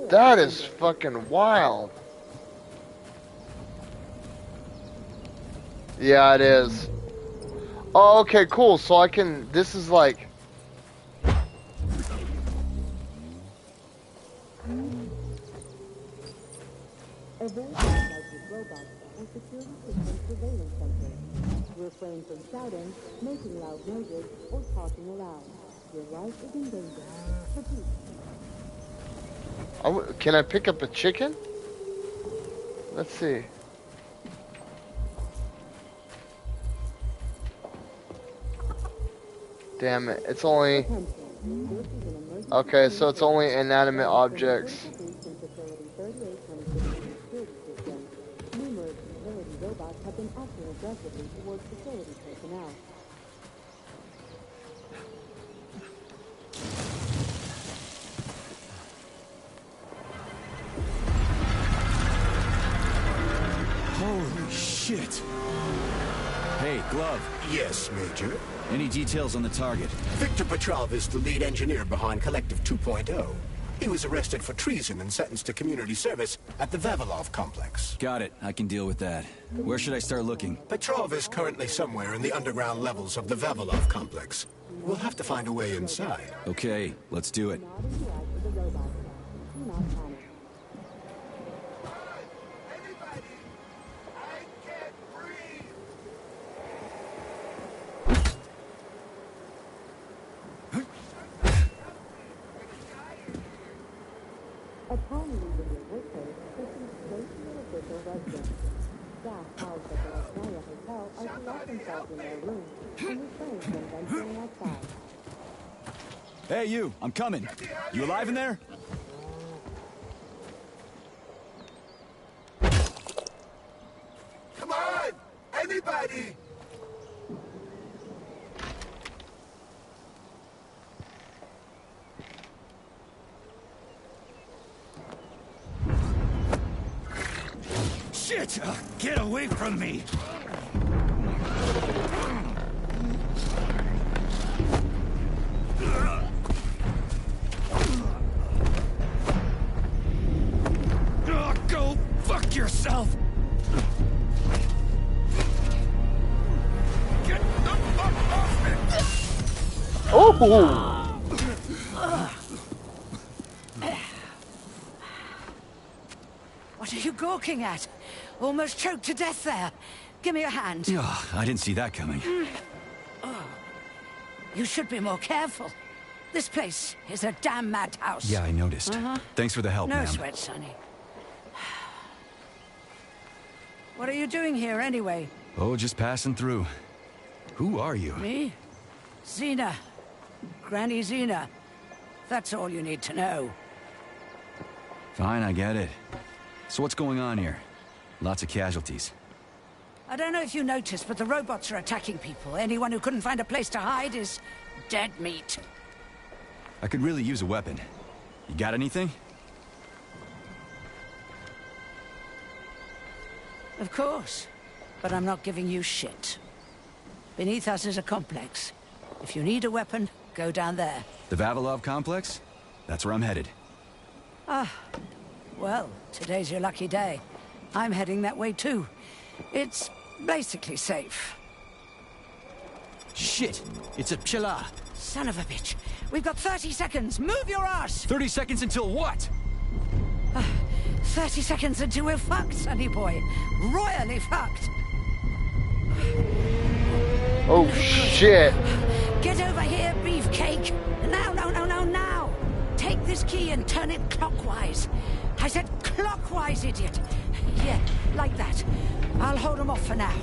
That is fucking wild. Yeah, it is. Oh, okay, cool. So I can. This is like. Refrain from shouting, making loud noises, or talking aloud. Your life is in danger. Repeat. Can I pick up a chicken? Let's see. Damn it, it's only... Okay, so it's only inanimate objects. Numerous utility robots have been acting aggressively towards facility personnel. Holy shit! Hey, Glove. Yes, Major? Any details on the target? Victor Petrov is the lead engineer behind Collective 2.0. He was arrested for treason and sentenced to community service at the Vavilov complex. Got it. I can deal with that. Where should I start looking? Petrov is currently somewhere in the underground levels of the Vavilov complex. We'll have to find a way inside. Okay, let's do it. Upon leaving your workplace, proceed straight to your official residence. Staff housed at the Lasnaya Hotel are to lock themselves in their rooms and refrain from venturing outside. Hey, you! I'm coming. You alive in there? Come on! Anybody! Shit! Get away from me! Go fuck yourself! Get the fuck off me! Oh! What are you gawking at? Almost choked to death there. Give me a hand. Oh, I didn't see that coming. Oh. You should be more careful. This place is a damn madhouse. Yeah, I noticed. Thanks for the help, No ma'am. sweat, Sonny. What are you doing here, anyway? Oh, just passing through. Who are you? Me? Xena. Granny Xena. That's all you need to know. Fine, I get it. So what's going on here? Lots of casualties. I don't know if you noticed, but the robots are attacking people. Anyone who couldn't find a place to hide is dead meat. I could really use a weapon. You got anything? Of course. But I'm not giving you shit. Beneath us is a complex. If you need a weapon, go down there. The Vavilov complex? That's where I'm headed. Ah. Well, today's your lucky day. I'm heading that way too. It's basically safe. Shit! It's a Pshela! Son of a bitch. We've got 30 seconds. Move your ass! 30 seconds until what? 30 seconds until we're fucked, sonny boy. Royally fucked. Oh, shit. Get over here, beefcake. Now. Take this key and turn it clockwise. I said clockwise, idiot. Yeah, like that. I'll hold them off for now.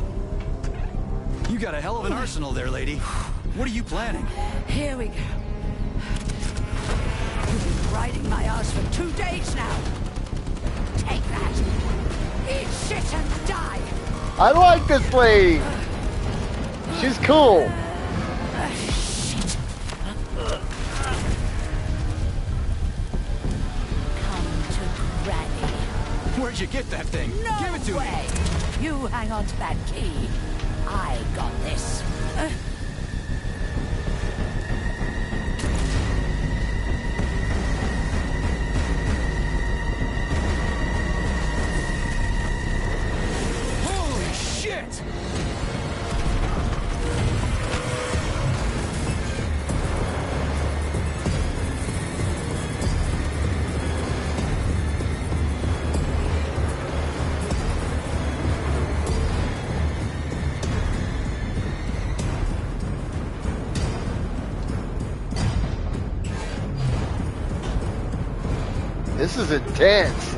You got a hell of an arsenal there, lady. What are you planning? Here we go. You've been riding my ass for 2 days now. Take that. Eat shit and die. I like this lady. She's cool. Shit. Come to Granny. Where'd you get that thing? No Give it to way. me. You hang on to that key. I got this. Holy shit! This is intense.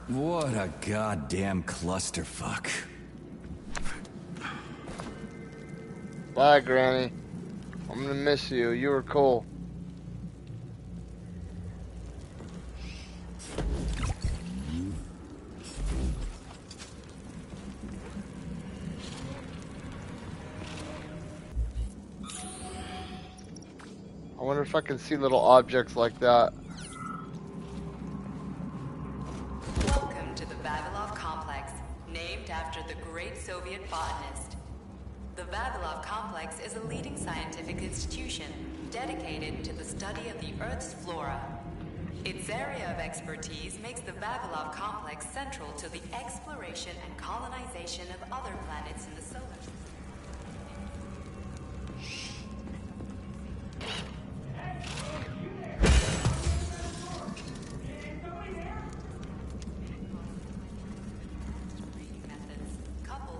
What a goddamn clusterfuck. Bye, Granny. I'm gonna miss you. You were cool. I wonder if I can see little objects like that. Welcome to the Vavilov Complex, named after the great Soviet botanist. The Vavilov Complex is a leading scientific institution dedicated to the study of the Earth's flora. Its area of expertise makes the Vavilov Complex central to the exploration and colonization of other planets in the solar system.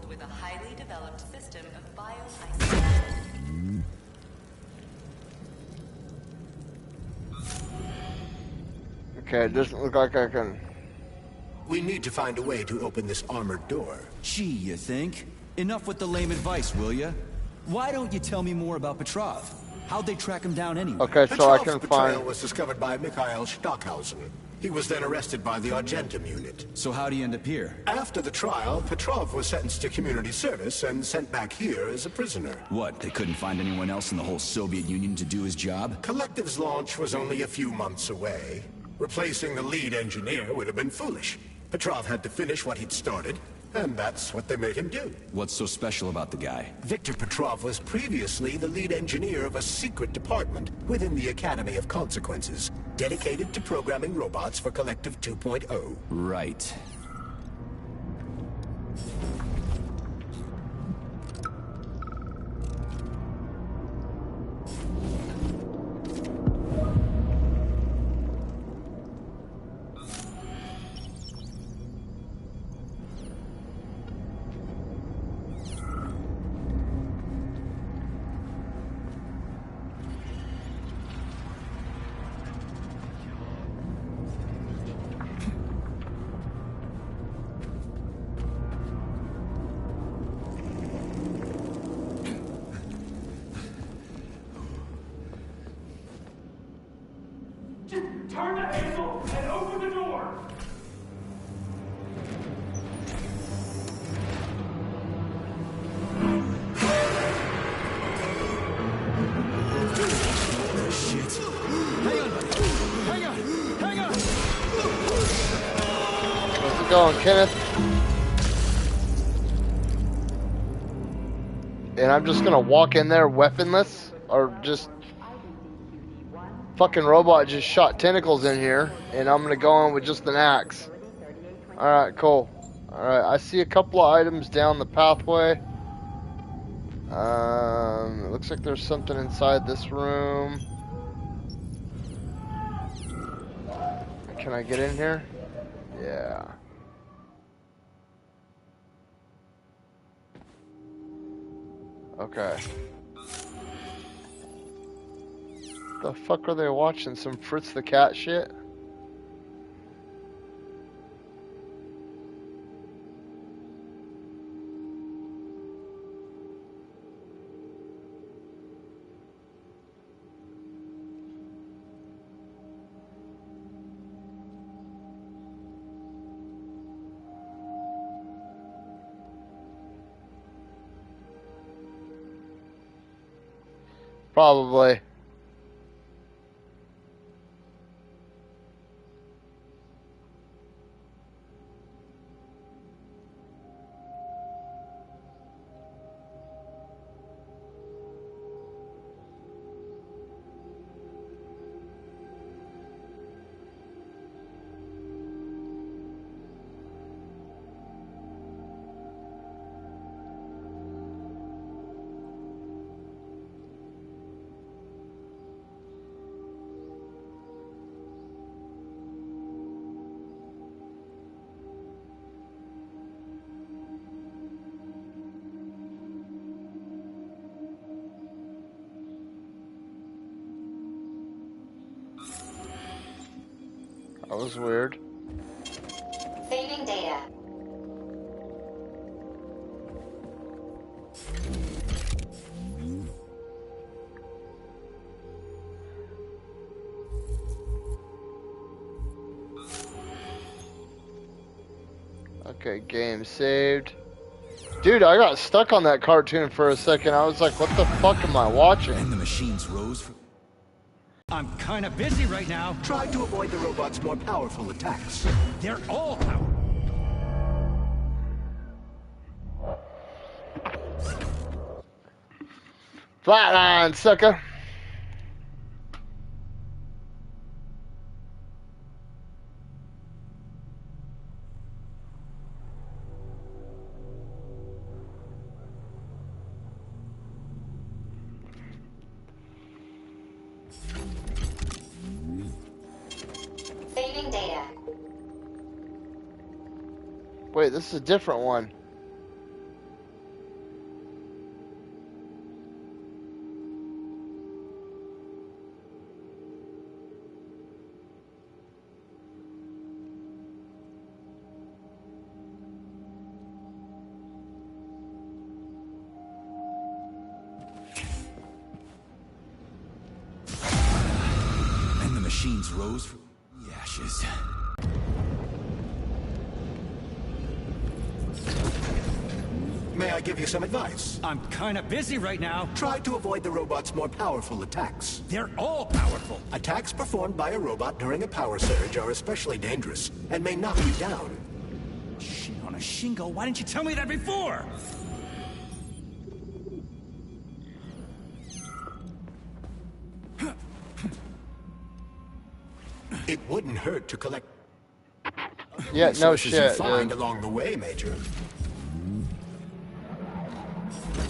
With a highly developed system of bio-isolation. Okay, it doesn't look like I can... We need to find a way to open this armored door. Gee, you think? Enough with the lame advice, will ya? Why don't you tell me more about Petrov? How'd they track him down anyway? Okay, so I can Petrov's betrayal find... was discovered by Mikhail Stockhausen. He was then arrested by the Argentum unit. So how'd he end up here? After the trial, Petrov was sentenced to community service and sent back here as a prisoner. What, they couldn't find anyone else in the whole Soviet Union to do his job? Collective's launch was only a few months away. Replacing the lead engineer would have been foolish. Petrov had to finish what he'd started, and that's what they made him do. What's so special about the guy? Viktor Petrov was previously the lead engineer of a secret department within the Academy of Consequences, dedicated to programming robots for Collective 2.0. Right. Turn the handle and open the door! Shit. Hang on, buddy. Hang on. Hang on. How's it going, Kenneth? And I'm just gonna walk in there weaponless? Or just... Fucking robot just shot tentacles in here, and I'm gonna go in with just an axe. Alright, cool. Alright, I see a couple of items down the pathway. It looks like there's something inside this room. Can I get in here? Yeah. Okay. The fuck are they watching? Some Fritz the Cat shit? Probably. was weird. Saving data. Okay, game saved. Dude, I got stuck on that cartoon for a second. I was like, what the fuck am I watching? And the machines rose from... I'm kind of busy right now. Try to avoid the robot's more powerful attacks. They're all powerful. Flatline, sucker. Saving data. Wait, this is a different one. And the machines rose from the ashes. May I give you some advice? I'm kind of busy right now. Try to avoid the robot's more powerful attacks. They're all powerful. Attacks performed by a robot during a power surge are especially dangerous and may knock you down. Shit on a shingo. Why didn't you tell me that before? It wouldn't hurt to collect Yeah, no resources you shit, find dude. along the way, Major.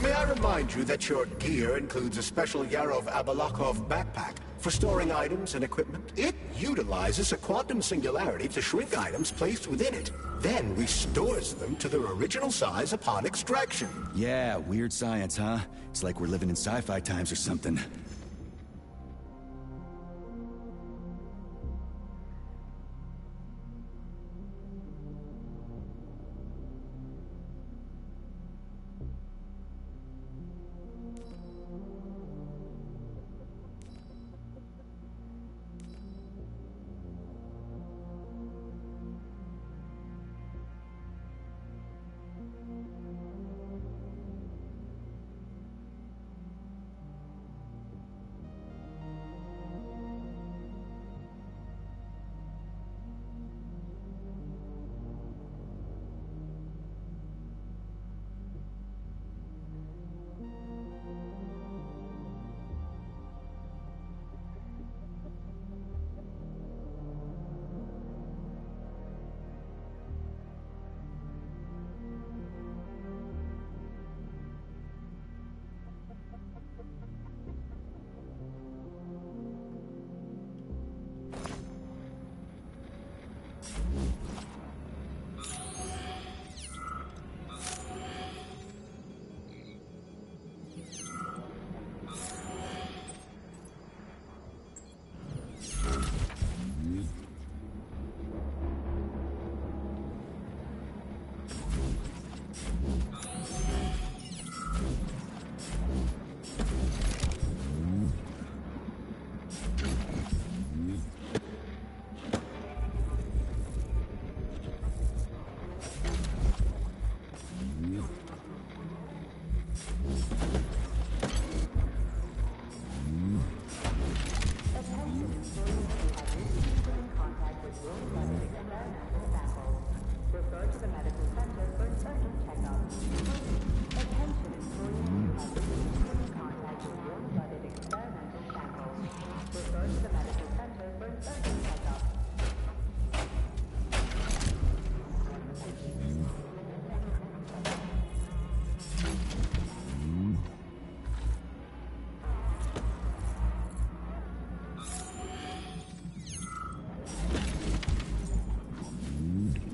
May I remind you that your gear includes a special Yarov Abalakov backpack for storing items and equipment? It utilizes a quantum singularity to shrink items placed within it, then restores them to their original size upon extraction. Yeah, weird science, huh? It's like we're living in sci-fi times or something.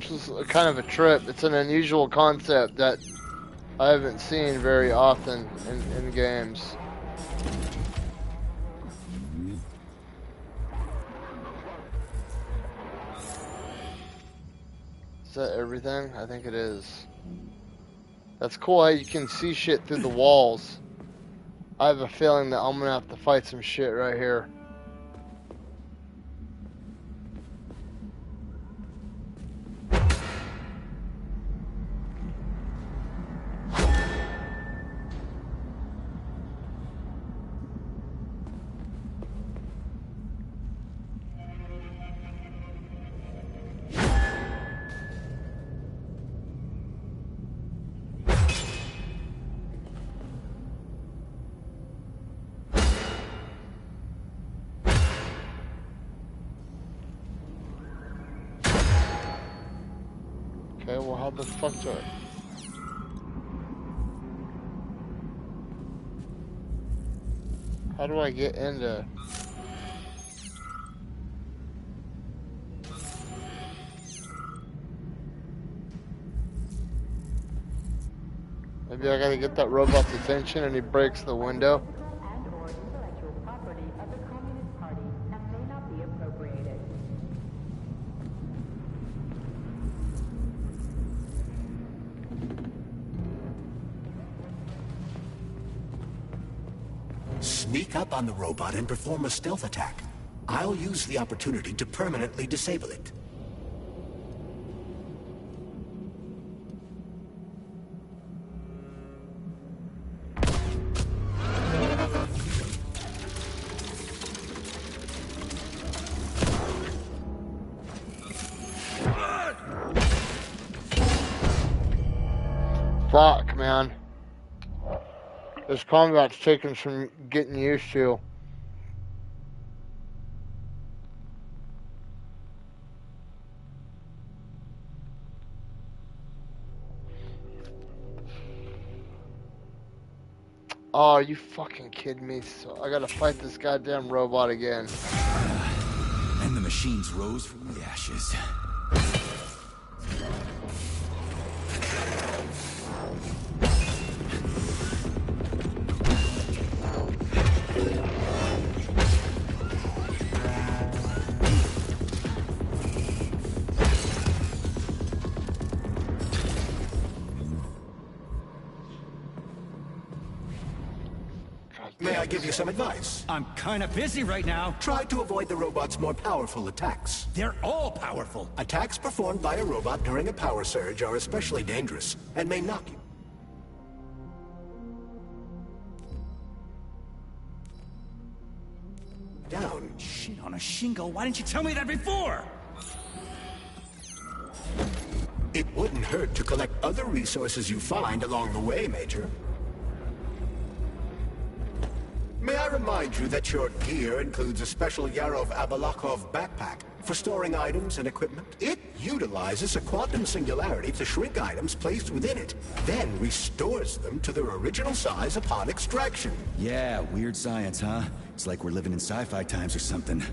This is kind of a trip. It's an unusual concept that I haven't seen very often in games. that everything? I think it is. That's cool how you can see shit through the walls. I have a feeling that I'm gonna have to fight some shit right here. Okay, well how the fuck do I... How do I get into... Maybe I gotta get that robot's attention and he breaks the window. Sneak up on the robot and perform a stealth attack. I'll use the opportunity to permanently disable it. Fuck, man. This combat's taking some getting used to. Oh, are you fucking kidding me? So I gotta fight this goddamn robot again. And the machines rose from the ashes. May I give you some advice? I'm kinda busy right now. Try to avoid the robot's more powerful attacks. They're all powerful. Attacks performed by a robot during a power surge are especially dangerous and may knock you down. Shit on a shingle. Why didn't you tell me that before? It wouldn't hurt to collect other resources you find along the way, Major. May I remind you that your gear includes a special Yarov Abalakov backpack for storing items and equipment? It utilizes a quantum singularity to shrink items placed within it, then restores them to their original size upon extraction. Yeah, weird science, huh? It's like we're living in sci-fi times or something.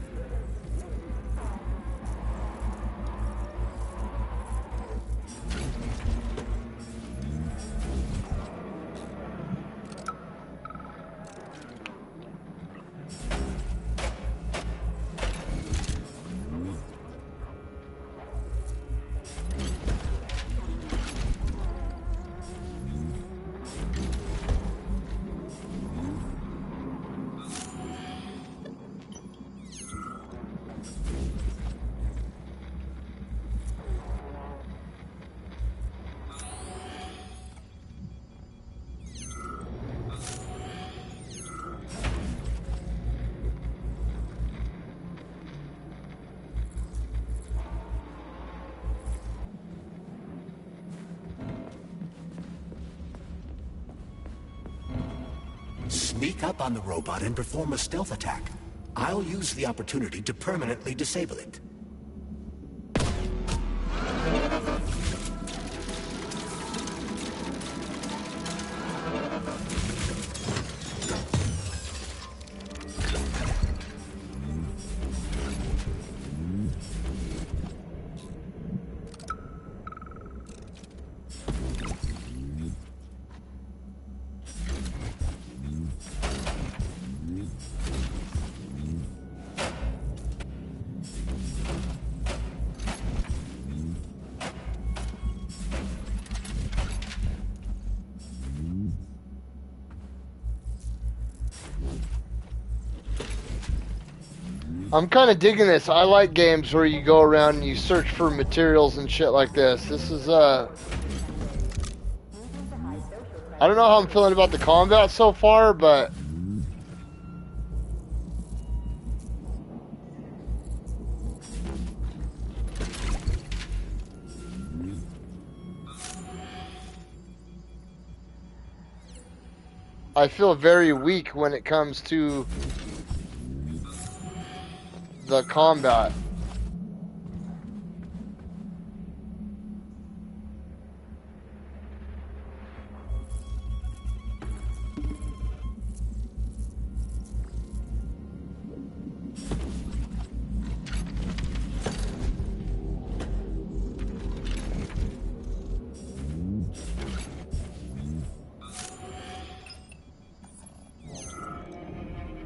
Sneak up on the robot and perform a stealth attack. I'll use the opportunity to permanently disable it. I'm kind of digging this. I like games where you go around and you search for materials and shit like this. This is, I don't know how I'm feeling about the combat so far, but... I feel very weak when it comes to the combat.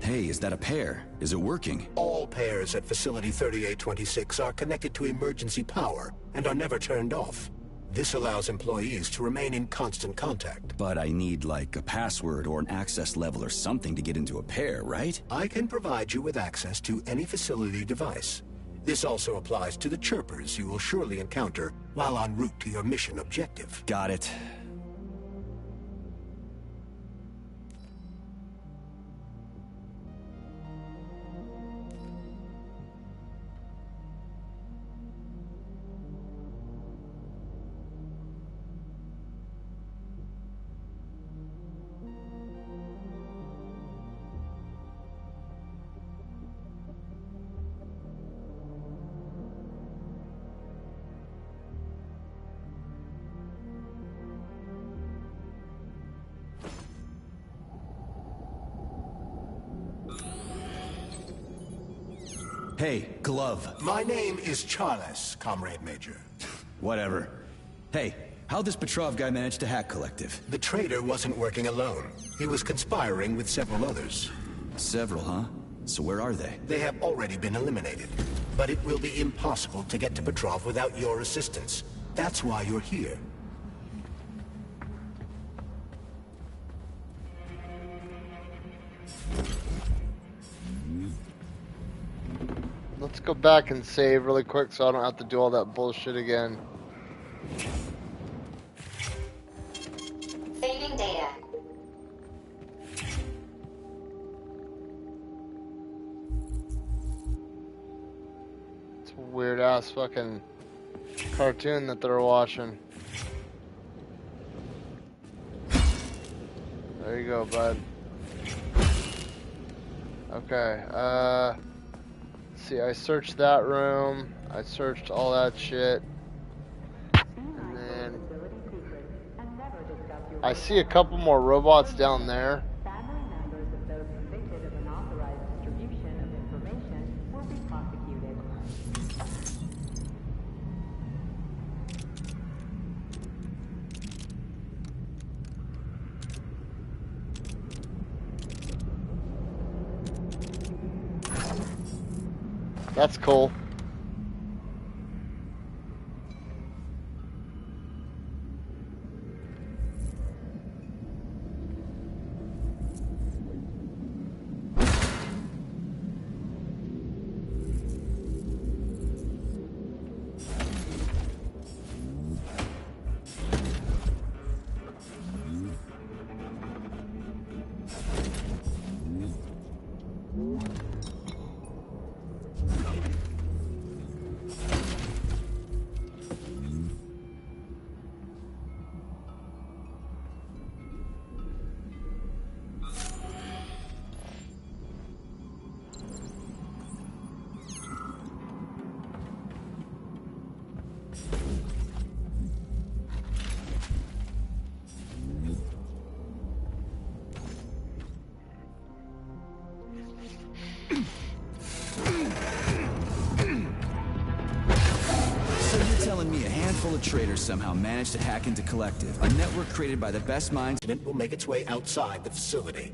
Hey, is that a pair? Is it working? All pairs at Facility 3826 are connected to emergency power and are never turned off. This allows employees to remain in constant contact. But I need, like, a password or an access level or something to get into a pair, right? I can provide you with access to any facility device. This also applies to the chirpers you will surely encounter while en route to your mission objective. Got it. Hey, Glove. My name is Charles, Comrade Major. Whatever. Hey, how'd this Petrov guy manage to hack Collective? The traitor wasn't working alone. He was conspiring with several others. Several, huh? So where are they? They have already been eliminated. But it will be impossible to get to Petrov without your assistance. That's why you're here. Let's go back and save really quick so I don't have to do all that bullshit again. Saving data. It's a weird ass fucking cartoon that they're watching. There you go, bud. Okay, see, I searched that room. I searched all that shit. And then I see a couple more robots down there. Family members of those convicted of unauthorized distribution of information will be prosecuted. That's cool. Of traitors somehow managed to hack into Collective, a network created by the best minds. It will make its way outside the facility.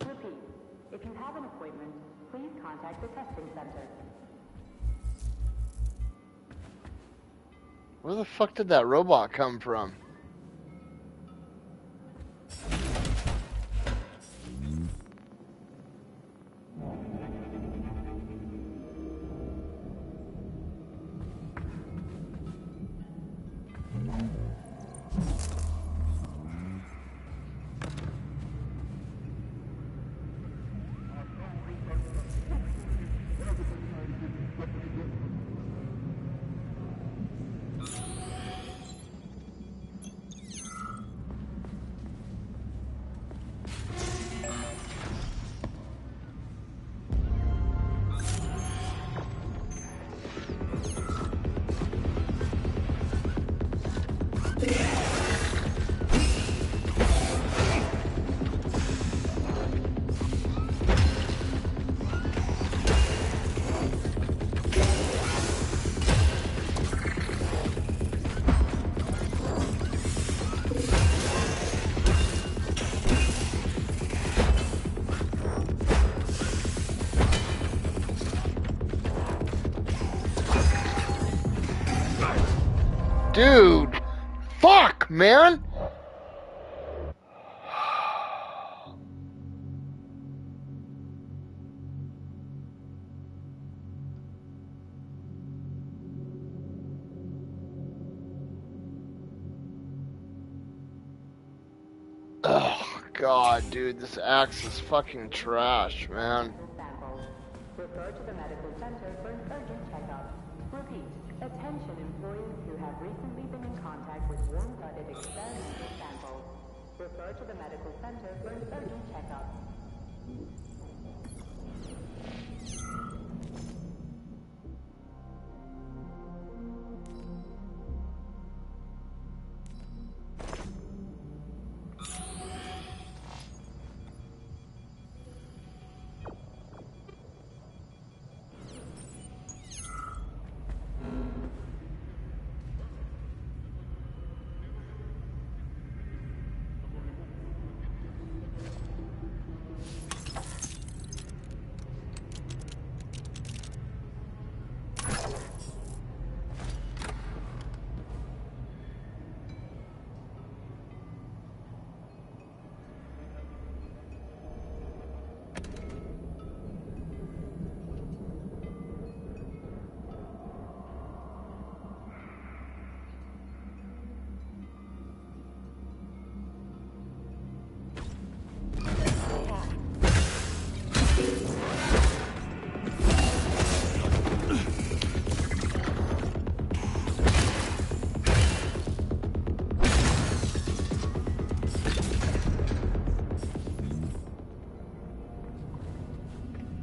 Repeat. If you have an appointment, please contact contact the testing center. Where the fuck did that robot come from? Dude, fuck, man. Oh, God, dude, this axe is fucking trash, man. Refer to the medical center for an urgent checkup. Repeat, attention employees who have recently been in contact with warm-blooded experimental samples. Refer to the medical center for an urgent checkup.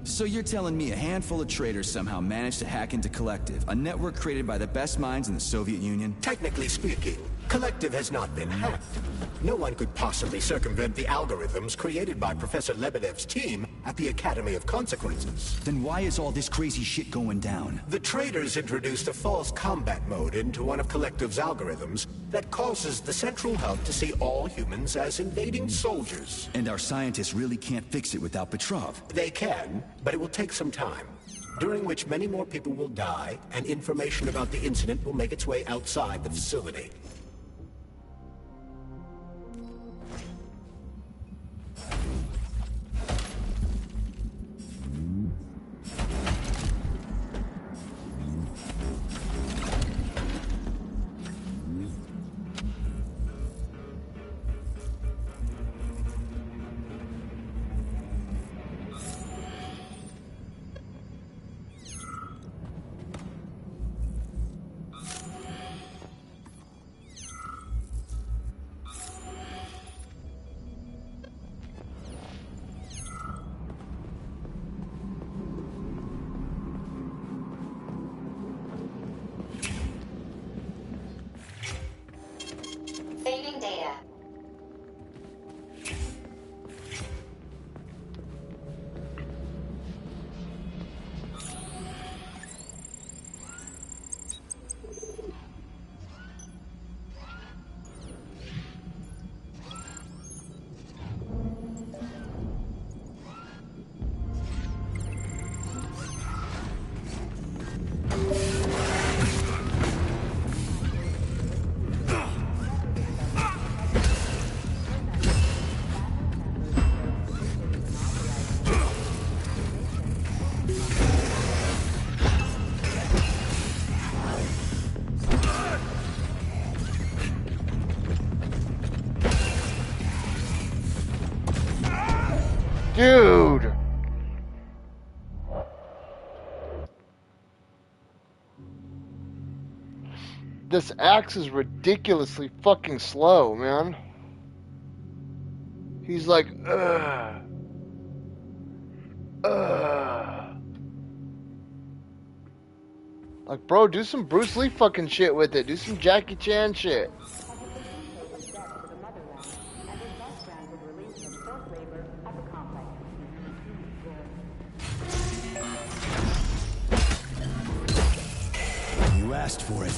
So you're telling me a handful of traitors somehow managed to hack into Collective, a network created by the best minds in the Soviet Union? Technically speaking, Collective has not been hacked. No one could possibly circumvent the algorithms created by Professor Lebedev's team at the Academy of Consequences. Then why is all this crazy shit going down? The traitors introduced a false combat mode into one of Collective's algorithms that causes the Central Hub to see all humans as invading soldiers. And our scientists really can't fix it without Petrov. They can, but it will take some time, during which many more people will die, and information about the incident will make its way outside the facility. Dude! This axe is ridiculously fucking slow, man. He's like, ugh. Like, bro, do some Bruce Lee fucking shit with it. Do some Jackie Chan shit. You asked for it.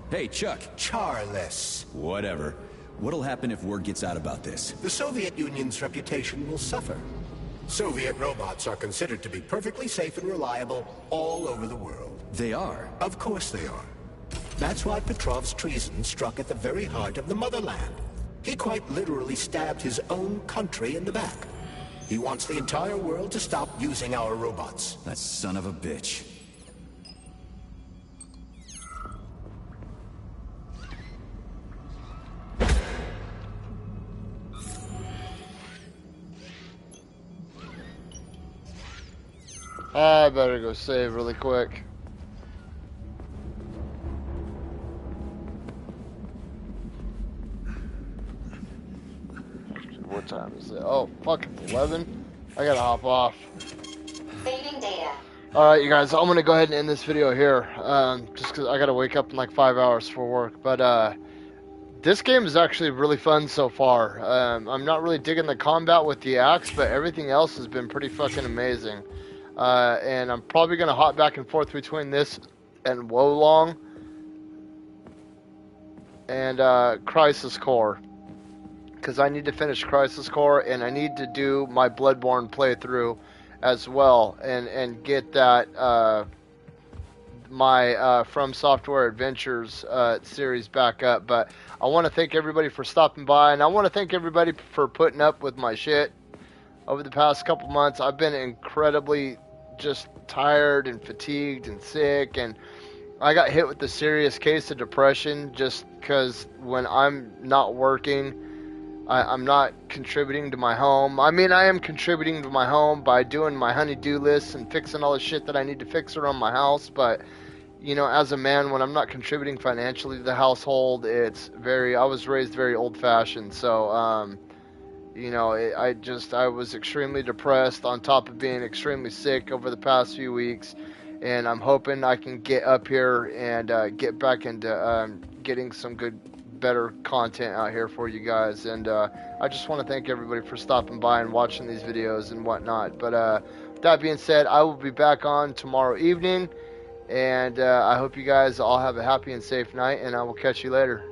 Hey, Chuck. Charles. Whatever. What'll happen if word gets out about this? The Soviet Union's reputation will suffer. Soviet robots are considered to be perfectly safe and reliable all over the world. They are? Of course they are. That's why Petrov's treason struck at the very heart of the motherland. He quite literally stabbed his own country in the back. He wants the entire world to stop using our robots. That son of a bitch. I better go save really quick. What time is it? Oh, fuck, it's 11. I gotta hop off. Saving data. Alright, you guys, I'm gonna go ahead and end this video here. Just because I gotta wake up in like 5 hours for work. But, this game is actually really fun so far. I'm not really digging the combat with the axe, but everything else has been pretty fucking amazing. And I'm probably going to hop back and forth between this and Wolong and Crisis Core, because I need to finish Crisis Core and I need to do my Bloodborne playthrough as well and get that my From Software Adventures series back up. But I want to thank everybody for stopping by, and I want to thank everybody for putting up with my shit over the past couple months. I've been incredibly just tired and fatigued and sick, and I got hit with a serious case of depression just because when I'm not working, I'm not contributing to my home. I mean, I am contributing to my home by doing my honey-do list and fixing all the shit that I need to fix around my house, but you know, as a man, when I'm not contributing financially to the household, it's I was raised very old-fashioned, so you know, I was extremely depressed on top of being extremely sick over the past few weeks, and I'm hoping I can get up here and get back into getting some better content out here for you guys. And I just want to thank everybody for stopping by and watching these videos and whatnot. But that being said, I will be back on tomorrow evening, and I hope you guys all have a happy and safe night, and I will catch you later.